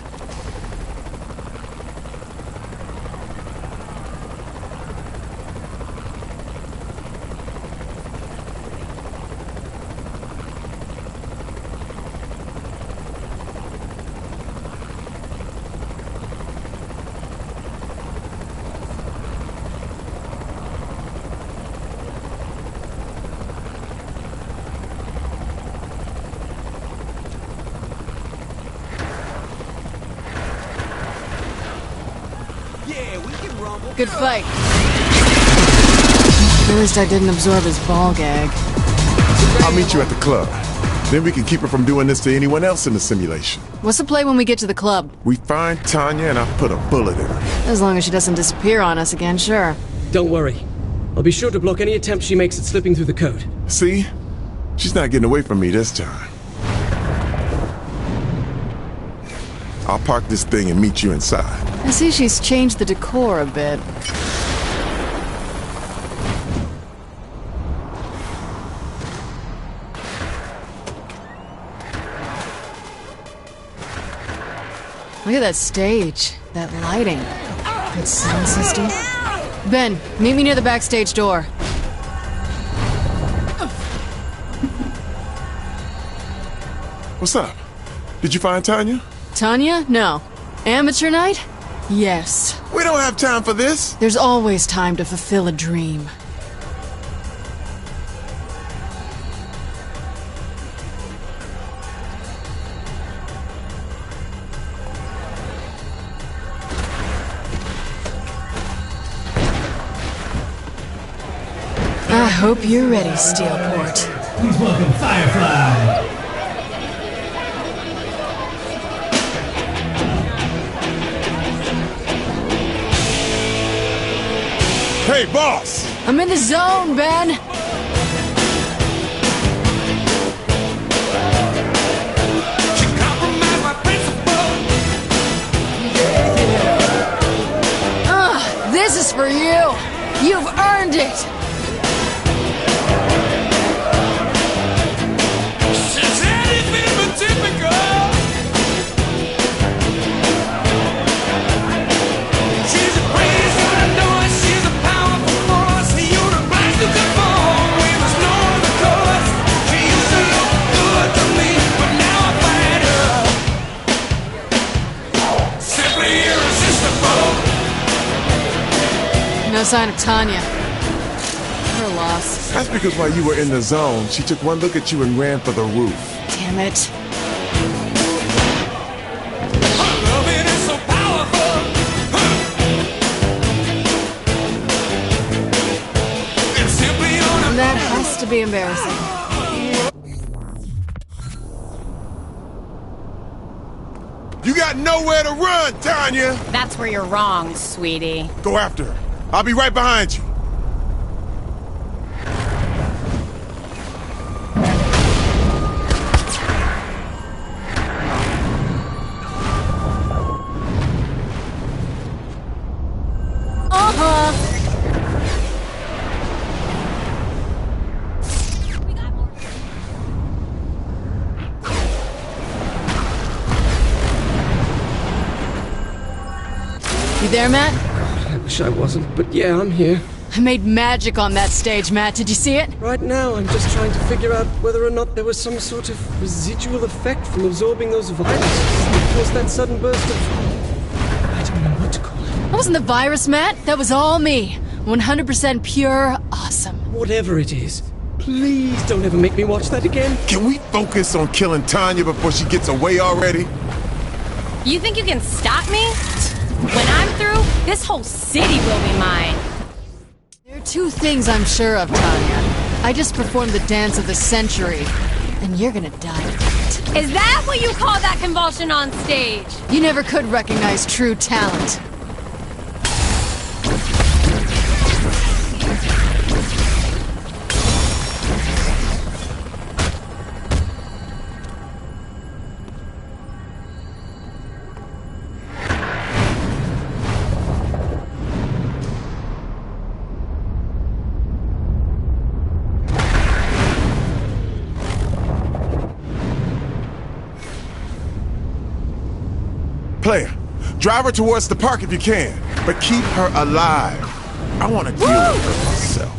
Good fight. At least I didn't absorb his ball gag. I'll meet you at the club. Then we can keep her from doing this to anyone else in the simulation. What's the play when we get to the club? We find Tanya and I put a bullet in her. As long as she doesn't disappear on us again, sure. Don't worry. I'll be sure to block any attempt she makes at slipping through the code. See? She's not getting away from me this time. I'll park this thing and meet you inside. I see she's changed the decor a bit. Look at that stage, that lighting. Good sound system. Ben, meet me near the backstage door. What's up? Did you find Tanya? Tanya? No. Amateur night? Yes. We don't have time for this. There's always time to fulfill a dream. I hope you're ready, Steelport. Please welcome Firefly. Hey, boss! I'm in the zone, Ben! This is for you! You've earned it! No sign of Tanya. Her loss. That's because while you were in the zone, she took one look at you and ran for the roof. Damn it. That has to be embarrassing. You got nowhere to run, Tanya! That's where you're wrong, sweetie. Go after her. I'll be right behind you. there, Matt? I wish I wasn't, but yeah, I'm here. I made magic on that stage, Matt. Did you see it? Right now, I'm just trying to figure out whether or not there was some sort of residual effect from absorbing those viruses that caused that sudden burst of... I don't know what to call it. That wasn't the virus, Matt. That was all me. 100% pure awesome. Whatever it is, please don't ever make me watch that again. Can we focus on killing Tanya before she gets away already? You think you can stop me? When I'm through, this whole city will be mine. There are two things I'm sure of, Tanya. I just performed the dance of the century, and you're gonna die of it. Is that what you call that convulsion on stage? You never could recognize true talent. Player, drive her towards the park if you can, but keep her alive. I want to deal with her myself.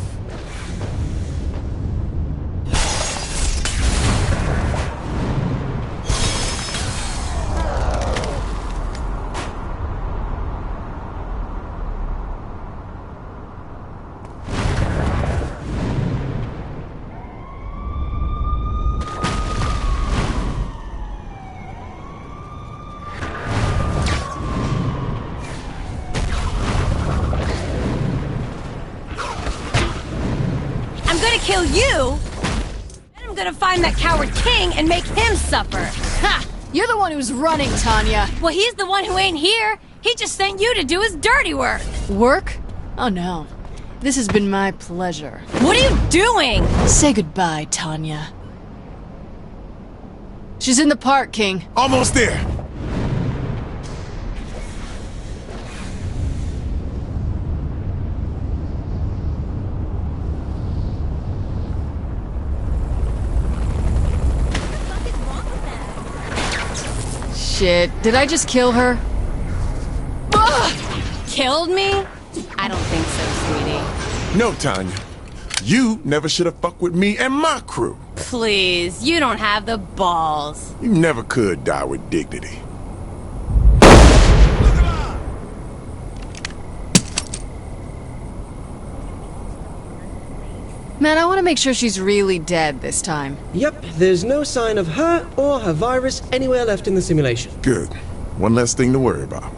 Kill you, then I'm gonna find that coward king and make him suffer. Ha! You're the one who's running, Tanya. Well, he's the one who ain't here. He just sent you to do his dirty work. Work? Oh no. This has been my pleasure. What are you doing? Say goodbye, Tanya. She's in the park, King. Almost there. Shit, did I just kill her? Killed me? I don't think so, sweetie. No, Tanya. You never should have fucked with me and my crew. Please, you don't have the balls. You never could die with dignity. Man, I want to make sure she's really dead this time. Yep, there's no sign of her or her virus anywhere left in the simulation. Good. One less thing to worry about.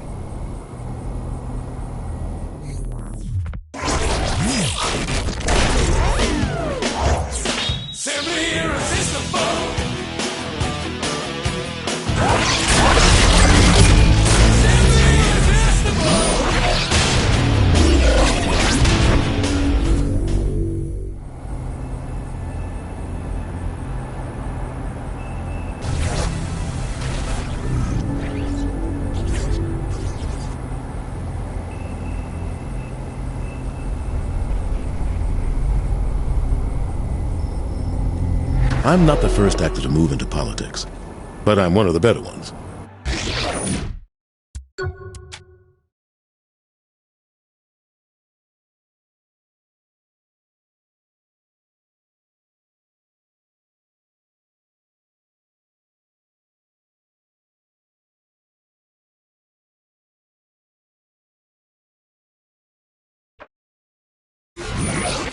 I'm not the first actor to move into politics, but I'm one of the better ones.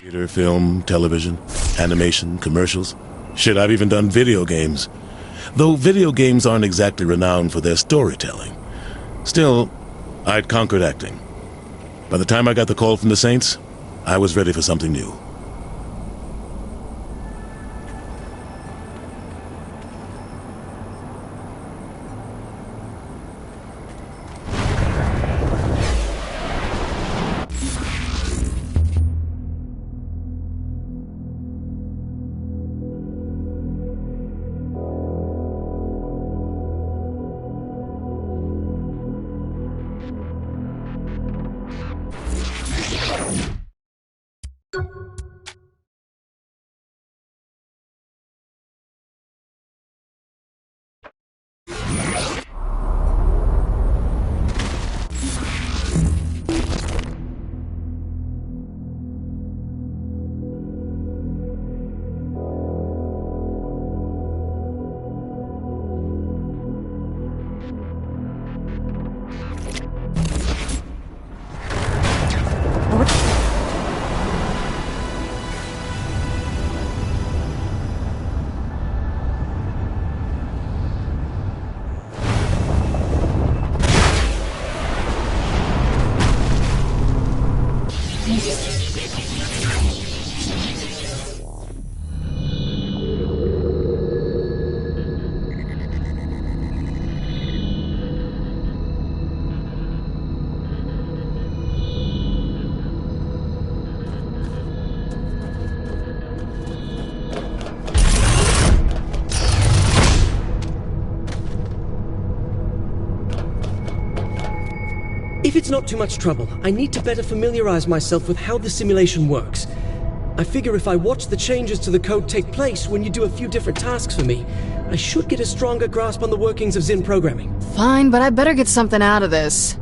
Theater, film, television, animation, commercials. Shit, I've even done video games. Though video games aren't exactly renowned for their storytelling. Still, I'd conquered acting. By the time I got the call from the Saints, I was ready for something new. If it's not too much trouble, I need to better familiarize myself with how the simulation works. I figure if I watch the changes to the code take place when you do a few different tasks for me, I should get a stronger grasp on the workings of Zin programming. Fine, but I better get something out of this.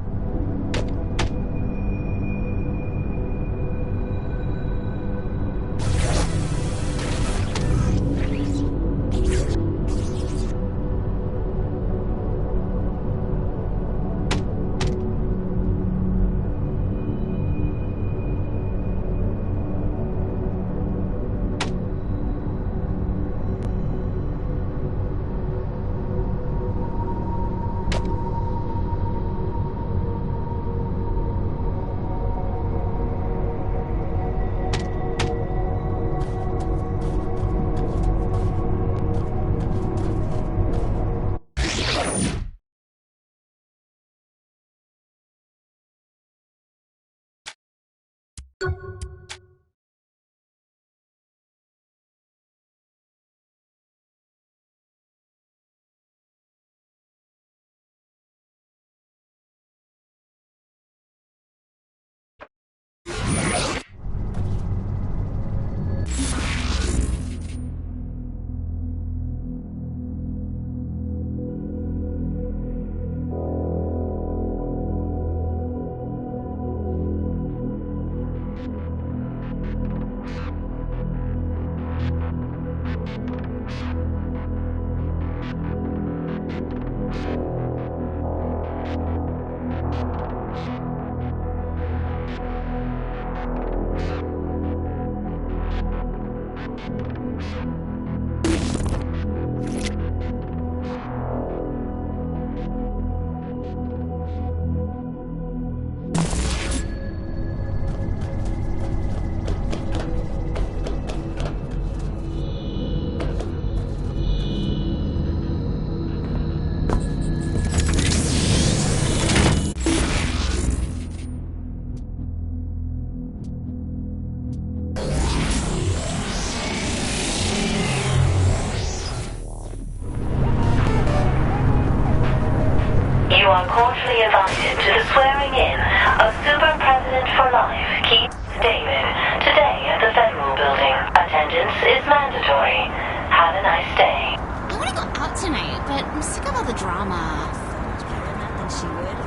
Cordially invited to the swearing in of Super President for Life, Keith David, today at the Federal Building. Attendance is mandatory. Have a nice day. I want to go out tonight, but I'm sick of all the drama. So much better than that than she would.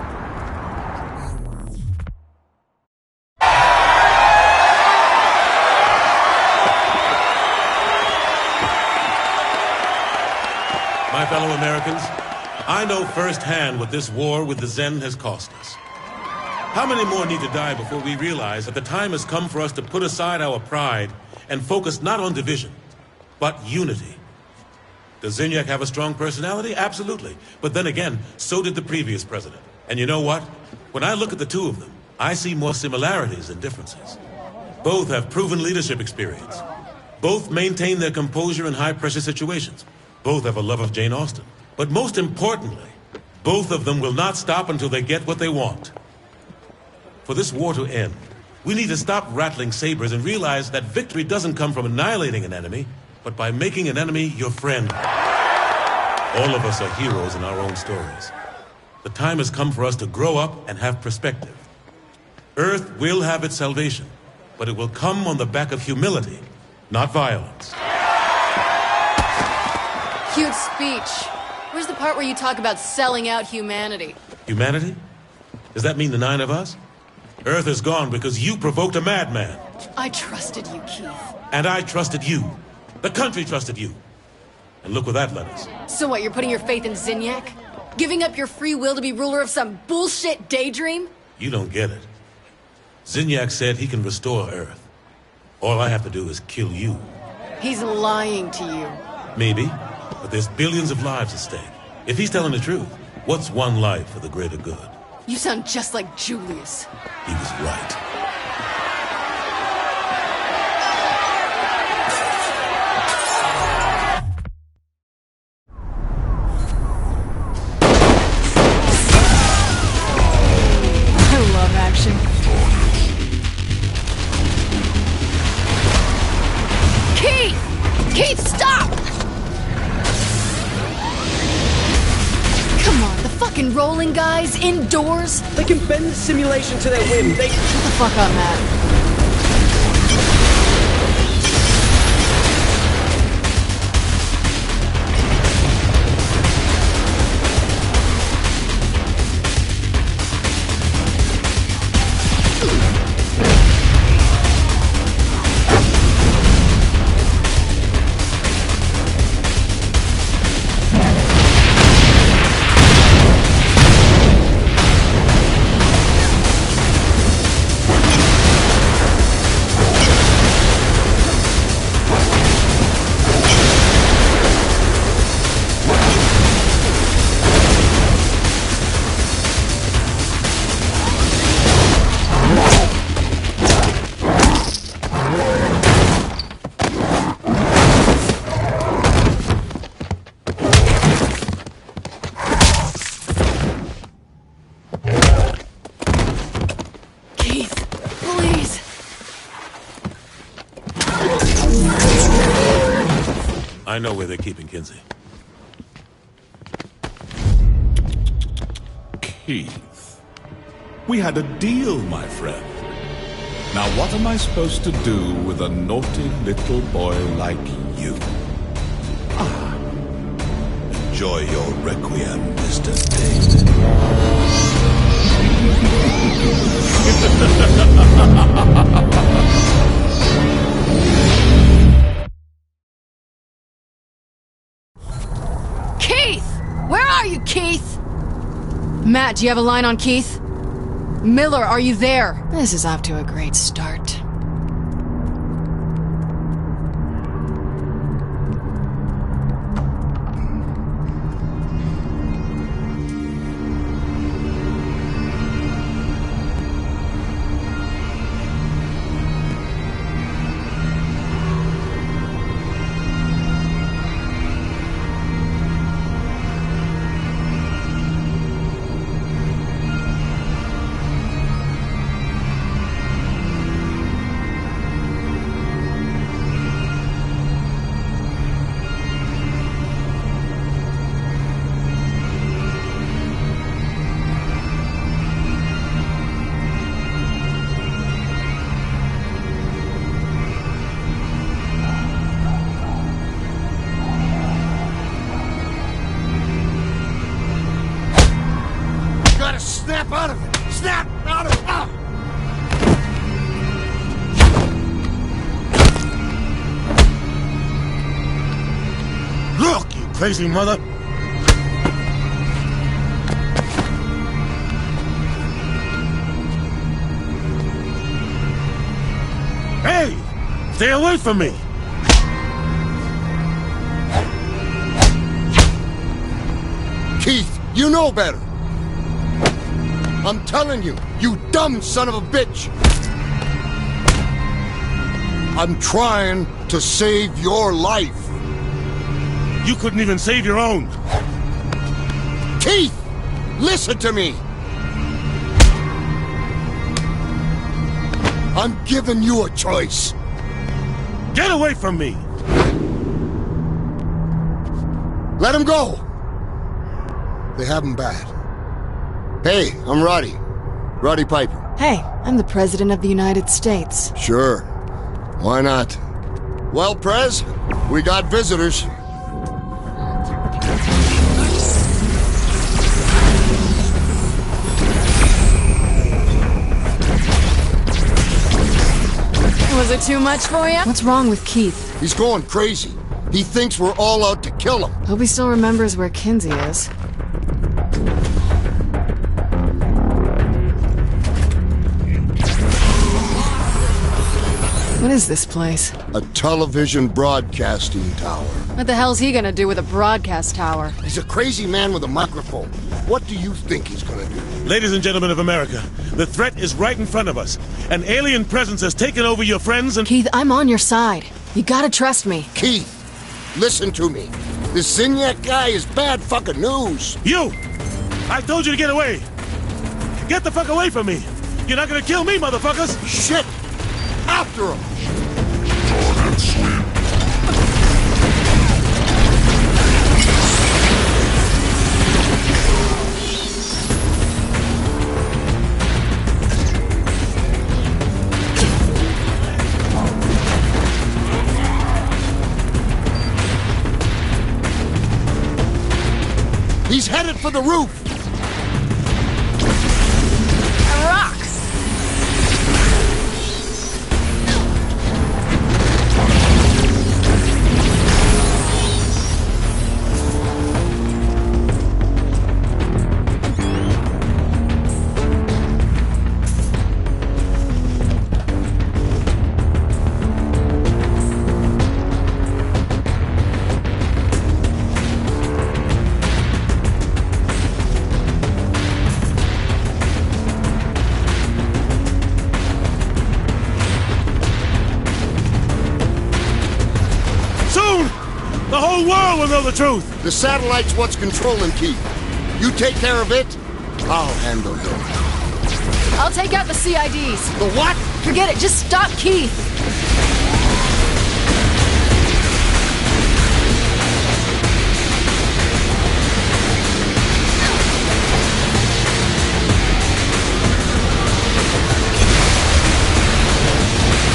My fellow Americans, I know firsthand what this war with the Zen has cost us. How many more need to die before we realize that the time has come for us to put aside our pride and focus not on division, but unity? Does Zinyak have a strong personality? Absolutely. But then again, so did the previous president. And you know what? When I look at the two of them, I see more similarities than differences. Both have proven leadership experience. Both maintain their composure in high-pressure situations. Both have a love of Jane Austen. But most importantly, both of them will not stop until they get what they want. For this war to end, we need to stop rattling sabers and realize that victory doesn't come from annihilating an enemy, but by making an enemy your friend. All of us are heroes in our own stories. The time has come for us to grow up and have perspective. Earth will have its salvation, but it will come on the back of humility, not violence. Cute speech. Where's the part where you talk about selling out humanity? Humanity? Does that mean the 9 of us? Earth is gone because you provoked a madman. I trusted you, Keith. And I trusted you. The country trusted you. And look where that led us. So what, you're putting your faith in Zinyak? Giving up your free will to be ruler of some bullshit daydream? You don't get it. Zinyak said he can restore Earth. All I have to do is kill you. He's lying to you. Maybe, but there's billions of lives at stake. If he's telling the truth, what's one life for the greater good? You sound just like Julius. He was right. I love action. Keith! Keith, stop! Come on, the fuck rock and rolling guys indoors? They can bend the simulation to their whim. They... Shut the fuck up, Matt. I know where they're keeping Kinsey. Keith, we had a deal, my friend. Now what am I supposed to do with a naughty little boy like you? Enjoy your requiem, Mr. David. Keith! Where are you, Keith? Matt, do you have a line on Keith? Miller, are you there? This is off to a great start. Snap out of it! Snap out of it! Look, you crazy mother! Hey! Stay away from me! Keith, you know better! I'm telling you, you dumb son of a bitch! I'm trying to save your life. You couldn't even save your own. Keith, listen to me. I'm giving you a choice. Get away from me! Let him go. They have him bad. Hey, I'm Roddy. Roddy Piper. Hey, I'm the President of the United States. Sure. Why not? Well, Prez, we got visitors. Was it too much for you? What's wrong with Keith? He's going crazy. He thinks we're all out to kill him. Hope he still remembers where Kinsey is. What is this place? A television broadcasting tower. What the hell's he gonna do with a broadcast tower? He's a crazy man with a microphone. What do you think he's gonna do? Ladies and gentlemen of America, the threat is right in front of us. An alien presence has taken over your friends and— Keith, I'm on your side. You gotta trust me. Keith, listen to me. This Zinyak guy is bad fucking news. You! I told you to get away! Get the fuck away from me! You're not gonna kill me, motherfuckers! Shit! After him! He's headed for the roof! Rocks! The whole world will know the truth! The satellite's what's controlling Keith. You take care of it, I'll handle you. I'll take out the CIDs. The what? Forget it, just stop Keith.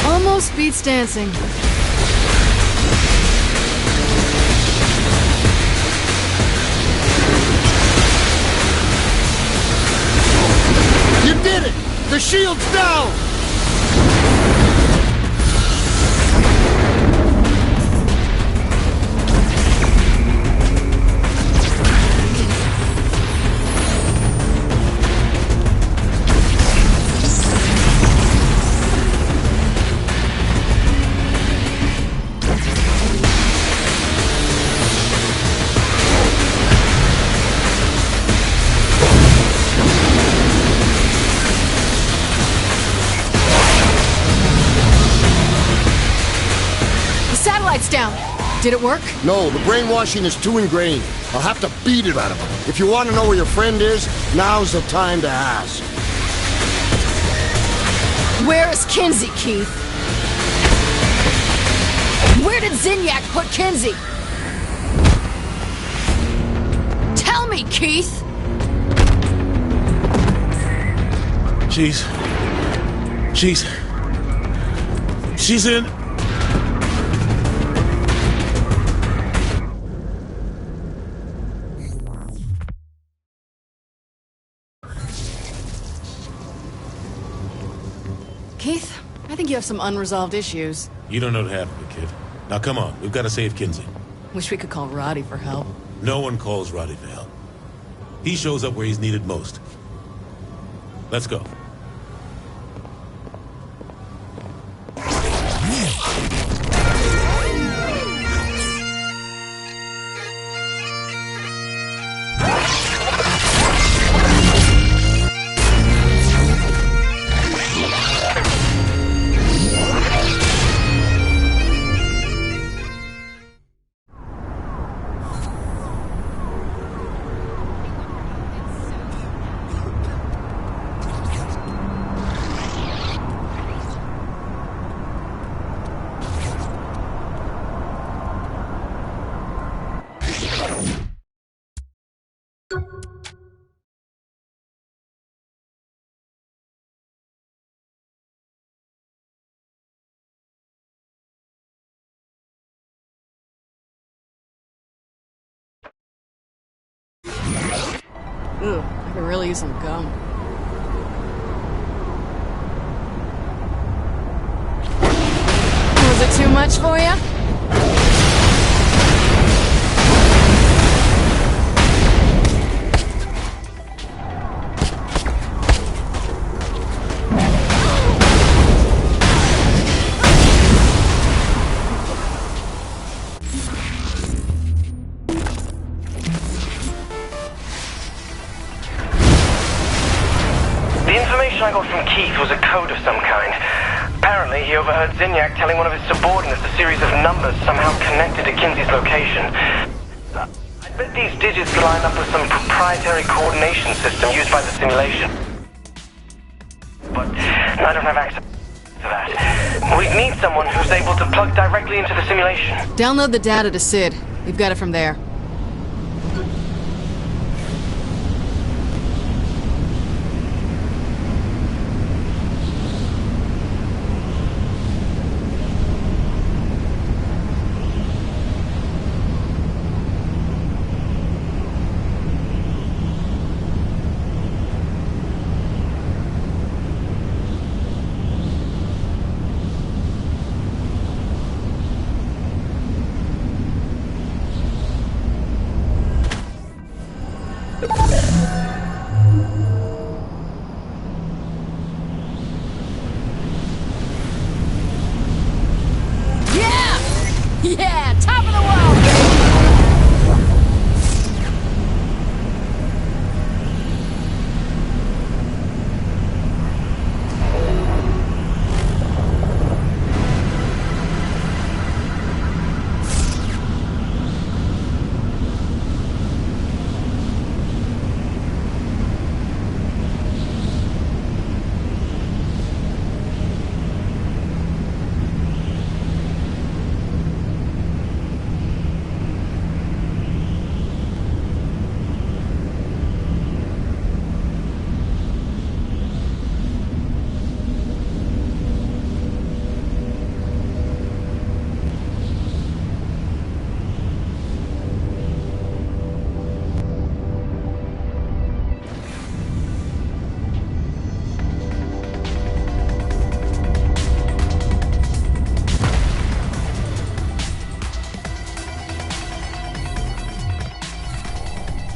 Almost beats dancing. You did it! The shield's down! Down. Did it work? No, the brainwashing is too ingrained. I'll have to beat it out of him. If you want to know where your friend is, now's the time to ask. Where is Kinzie, Keith? Where did Zinyak put Kinzie? Tell me, Keith! She's in... Keith, I think you have some unresolved issues. You don't know half of it, kid. Now come on, we've got to save Kinzie. Wish we could call Roddy for help. No one calls Roddy for help. He shows up where he's needed most. Let's go. Ooh, I could really use some gum. Was it too much for you? I got from Keith was a code of some kind. Apparently, he overheard Zinyak telling one of his subordinates a series of numbers somehow connected to Kinzie's location. I bet these digits line up with some proprietary coordination system used by the simulation. But I don't have access to that. We need someone who's able to plug directly into the simulation. Download the data to SID. We've got it from there. Yeah, top of the world!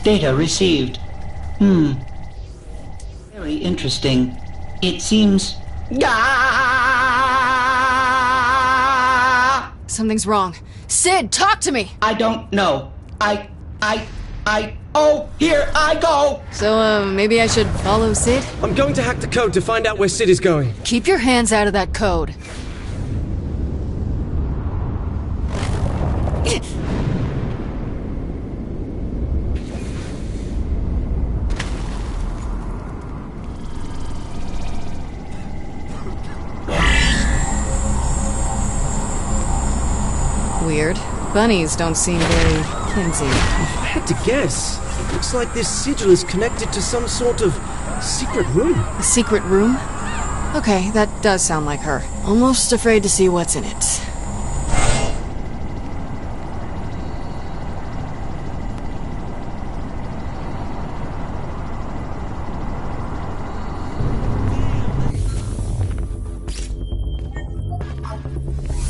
Data received. Very interesting. It seems... Something's wrong. Sid, talk to me! I don't know. Oh, here I go! So, maybe I should follow Sid? I'm going to hack the code to find out where Sid is going. Keep your hands out of that code. Weird. Bunnies don't seem very Kinsey. I had to guess. It looks like this sigil is connected to some sort of secret room. A secret room? Okay, that does sound like her. Almost afraid to see what's in it.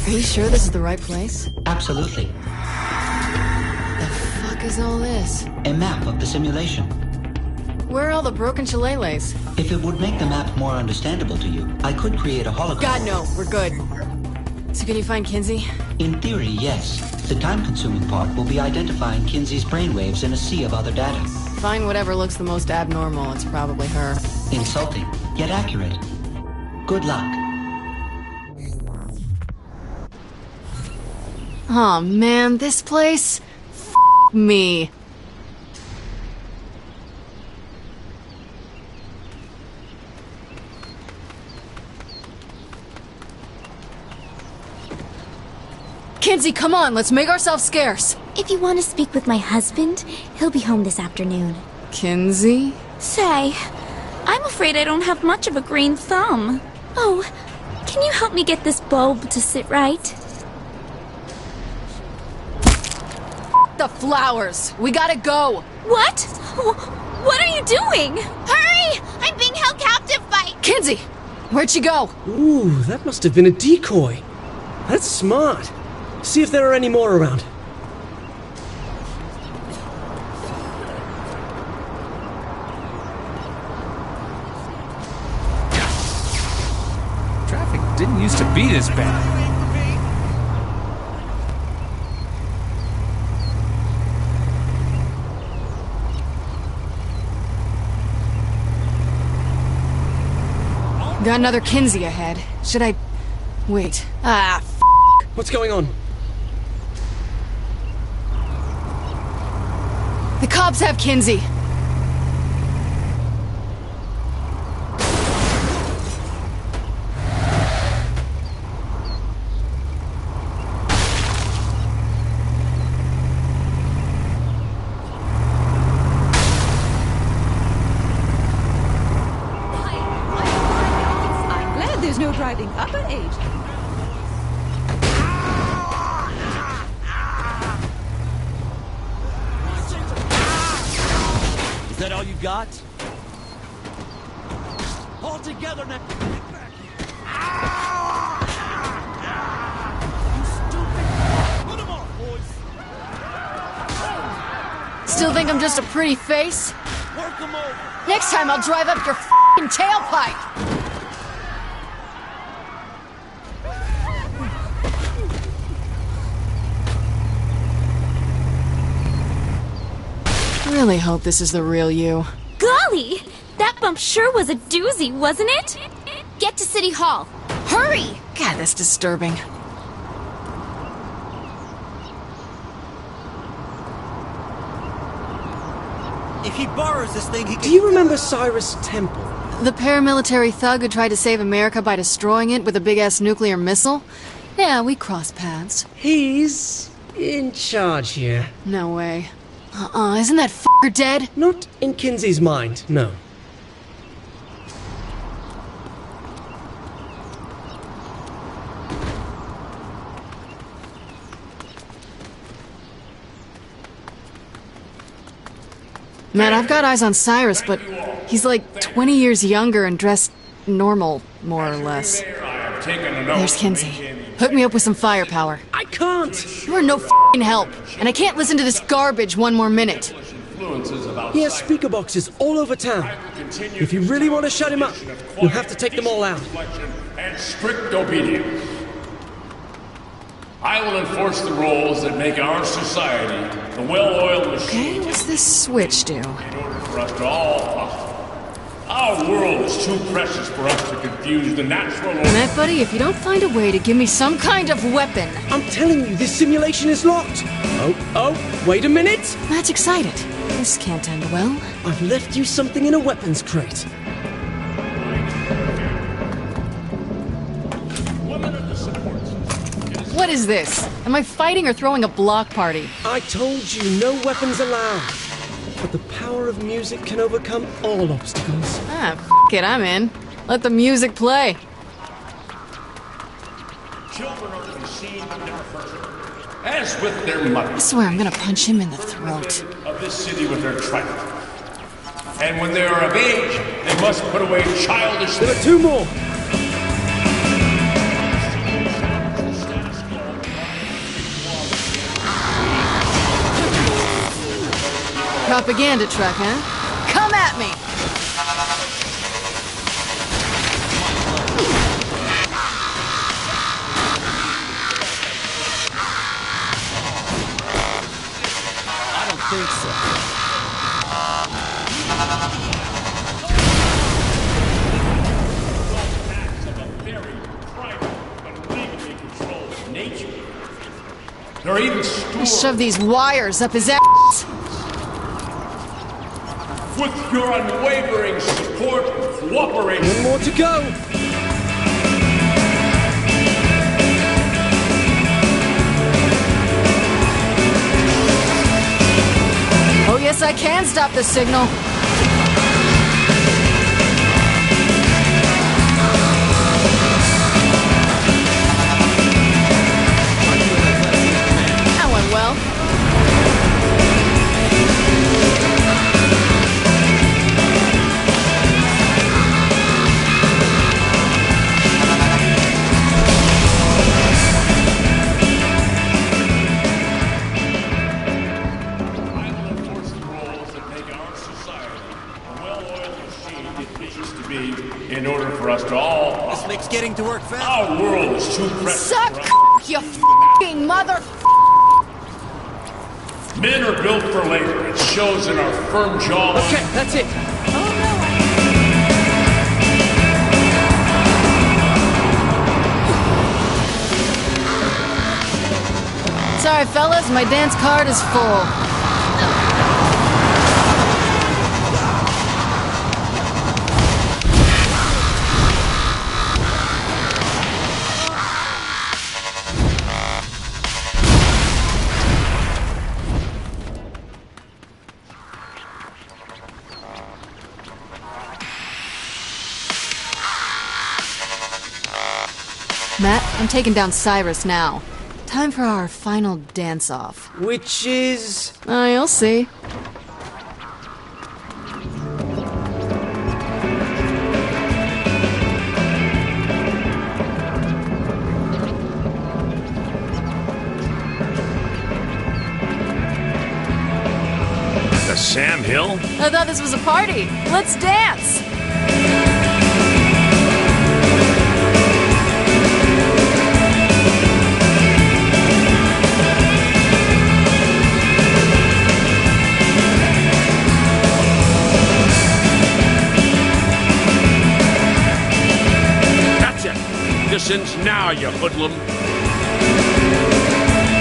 Are you sure this is the right place? Absolutely. The fuck is all this? A map of the simulation. Where are all the broken shillelaghs? If it would make the map more understandable to you, I could create a hologram. God, no. We're good. So can you find Kinsey? In theory, yes. The time-consuming part will be identifying Kinsey's brainwaves in a sea of other data. Find whatever looks the most abnormal. It's probably her. Insulting, yet accurate. Good luck. Oh man, this place? F me. Kinsey, come on, let's make ourselves scarce. If you want to speak with my husband, he'll be home this afternoon. Kinsey? Say, I'm afraid I don't have much of a green thumb. Oh, can you help me get this bulb to sit right? The flowers. We gotta go. What? What are you doing? Hurry! I'm being held captive by... Kinsey! Where'd she go? Ooh, that must have been a decoy. That's smart. See if there are any more around. Traffic didn't used to be this bad. Got another Kinsey ahead. Should I... Wait. What's going on? The cops have Kinsey. There's no driving up at age. Is that all you got? All together now. Get back here. You stupid. Put him off, boys. Still think I'm just a pretty face? Work him over. Next time I'll drive up your f***ing tailpipe. really hope this is the real you. Golly! That bump sure was a doozy, wasn't it? Get to City Hall. Hurry! God, that's disturbing. If he borrows this thing, he can... Do you remember Cyrus Temple? The paramilitary thug who tried to save America by destroying it with a big-ass nuclear missile? Yeah, we crossed paths. He's in charge here. No way. Isn't that f***er dead? Not in Kinsey's mind, no. Man, I've got eyes on Cyrus, but he's like 20 years younger and dressed normal, more or less. There's Kinsey. Hook me up with some firepower. I can't! You are no f***ing help, and I can't listen to this garbage one more minute. He has speaker boxes all over town. If you really want to shut him up, you'll have to take them all out. And strict obedience. I will enforce the rules that make our society the well-oiled machine. Okay, what's this switch do? In order for us to all prosper. Our world is too precious for us to confuse the natural order. Matt, buddy, if you don't find a way to give me some kind of weapon... I'm telling you, this simulation is locked! Oh, wait a minute! Matt's excited. This can't end well. I've left you something in a weapons crate. What is this? Am I fighting or throwing a block party? I told you, no weapons allowed. But the power of music can overcome all obstacles. Ah, f*** it, I'm in. Let the music play. Children are to be seen but never heard, as with their mother. I swear I'm gonna punch him in the throat. Of this city with their trifle. And when they are of age, they must put away childish... There are two more! Propaganda truck, huh? Come at me! I don't think so. There are even stores... Shove these wires up his ass! With your unwavering support and cooperation... One more to go! Oh yes, I can stop the signal. That went well. In order for us to all... This makes getting to work fast. Our world is too precious. Suck you f***ing mother... Men are built for labor. It shows in our firm jawline. Okay, that's it. Sorry, fellas, my dance card is full. Matt, I'm taking down Cyrus now. Time for our final dance-off. Which is... You'll see. The Sam Hill? I thought this was a party. Let's dance! now, you hoodlum.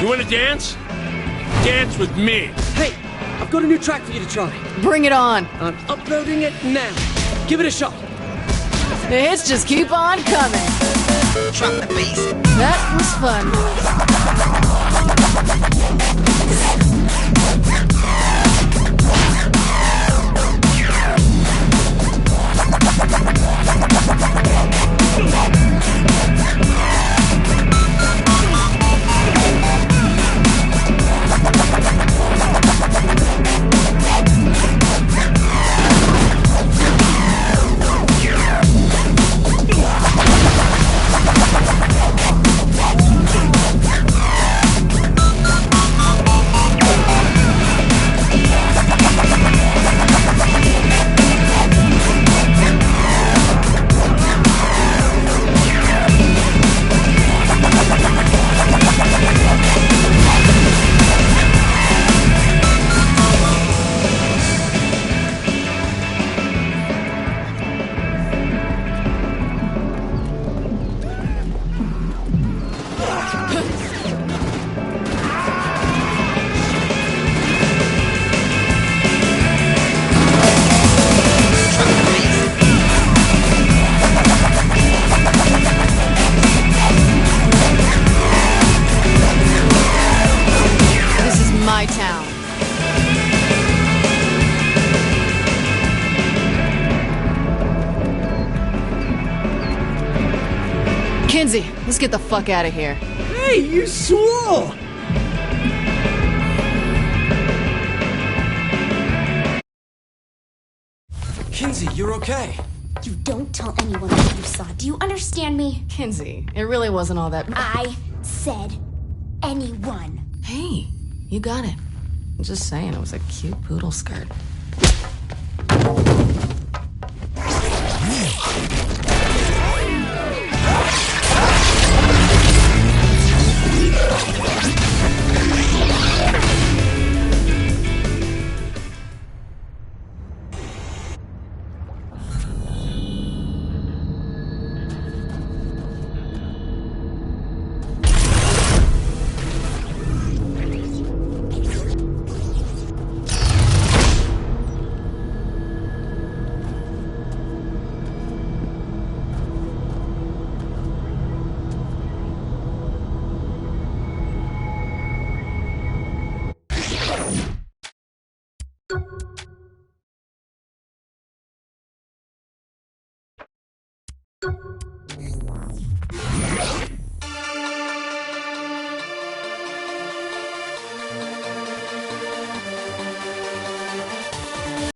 You want to dance? Dance with me. Hey, I've got a new track for you to try. Bring it on. I'm uploading it now. Give it a shot. The hits just keep on coming. Drop the bass. That was fun. My town. Kinzie, let's get the fuck out of here. Hey, you swore! Kinzie, you're okay. You don't tell anyone what you saw. Do you understand me? Kinzie, it really wasn't all that. I said anyone. Hey, you got it. I'm just saying, it was a cute poodle skirt.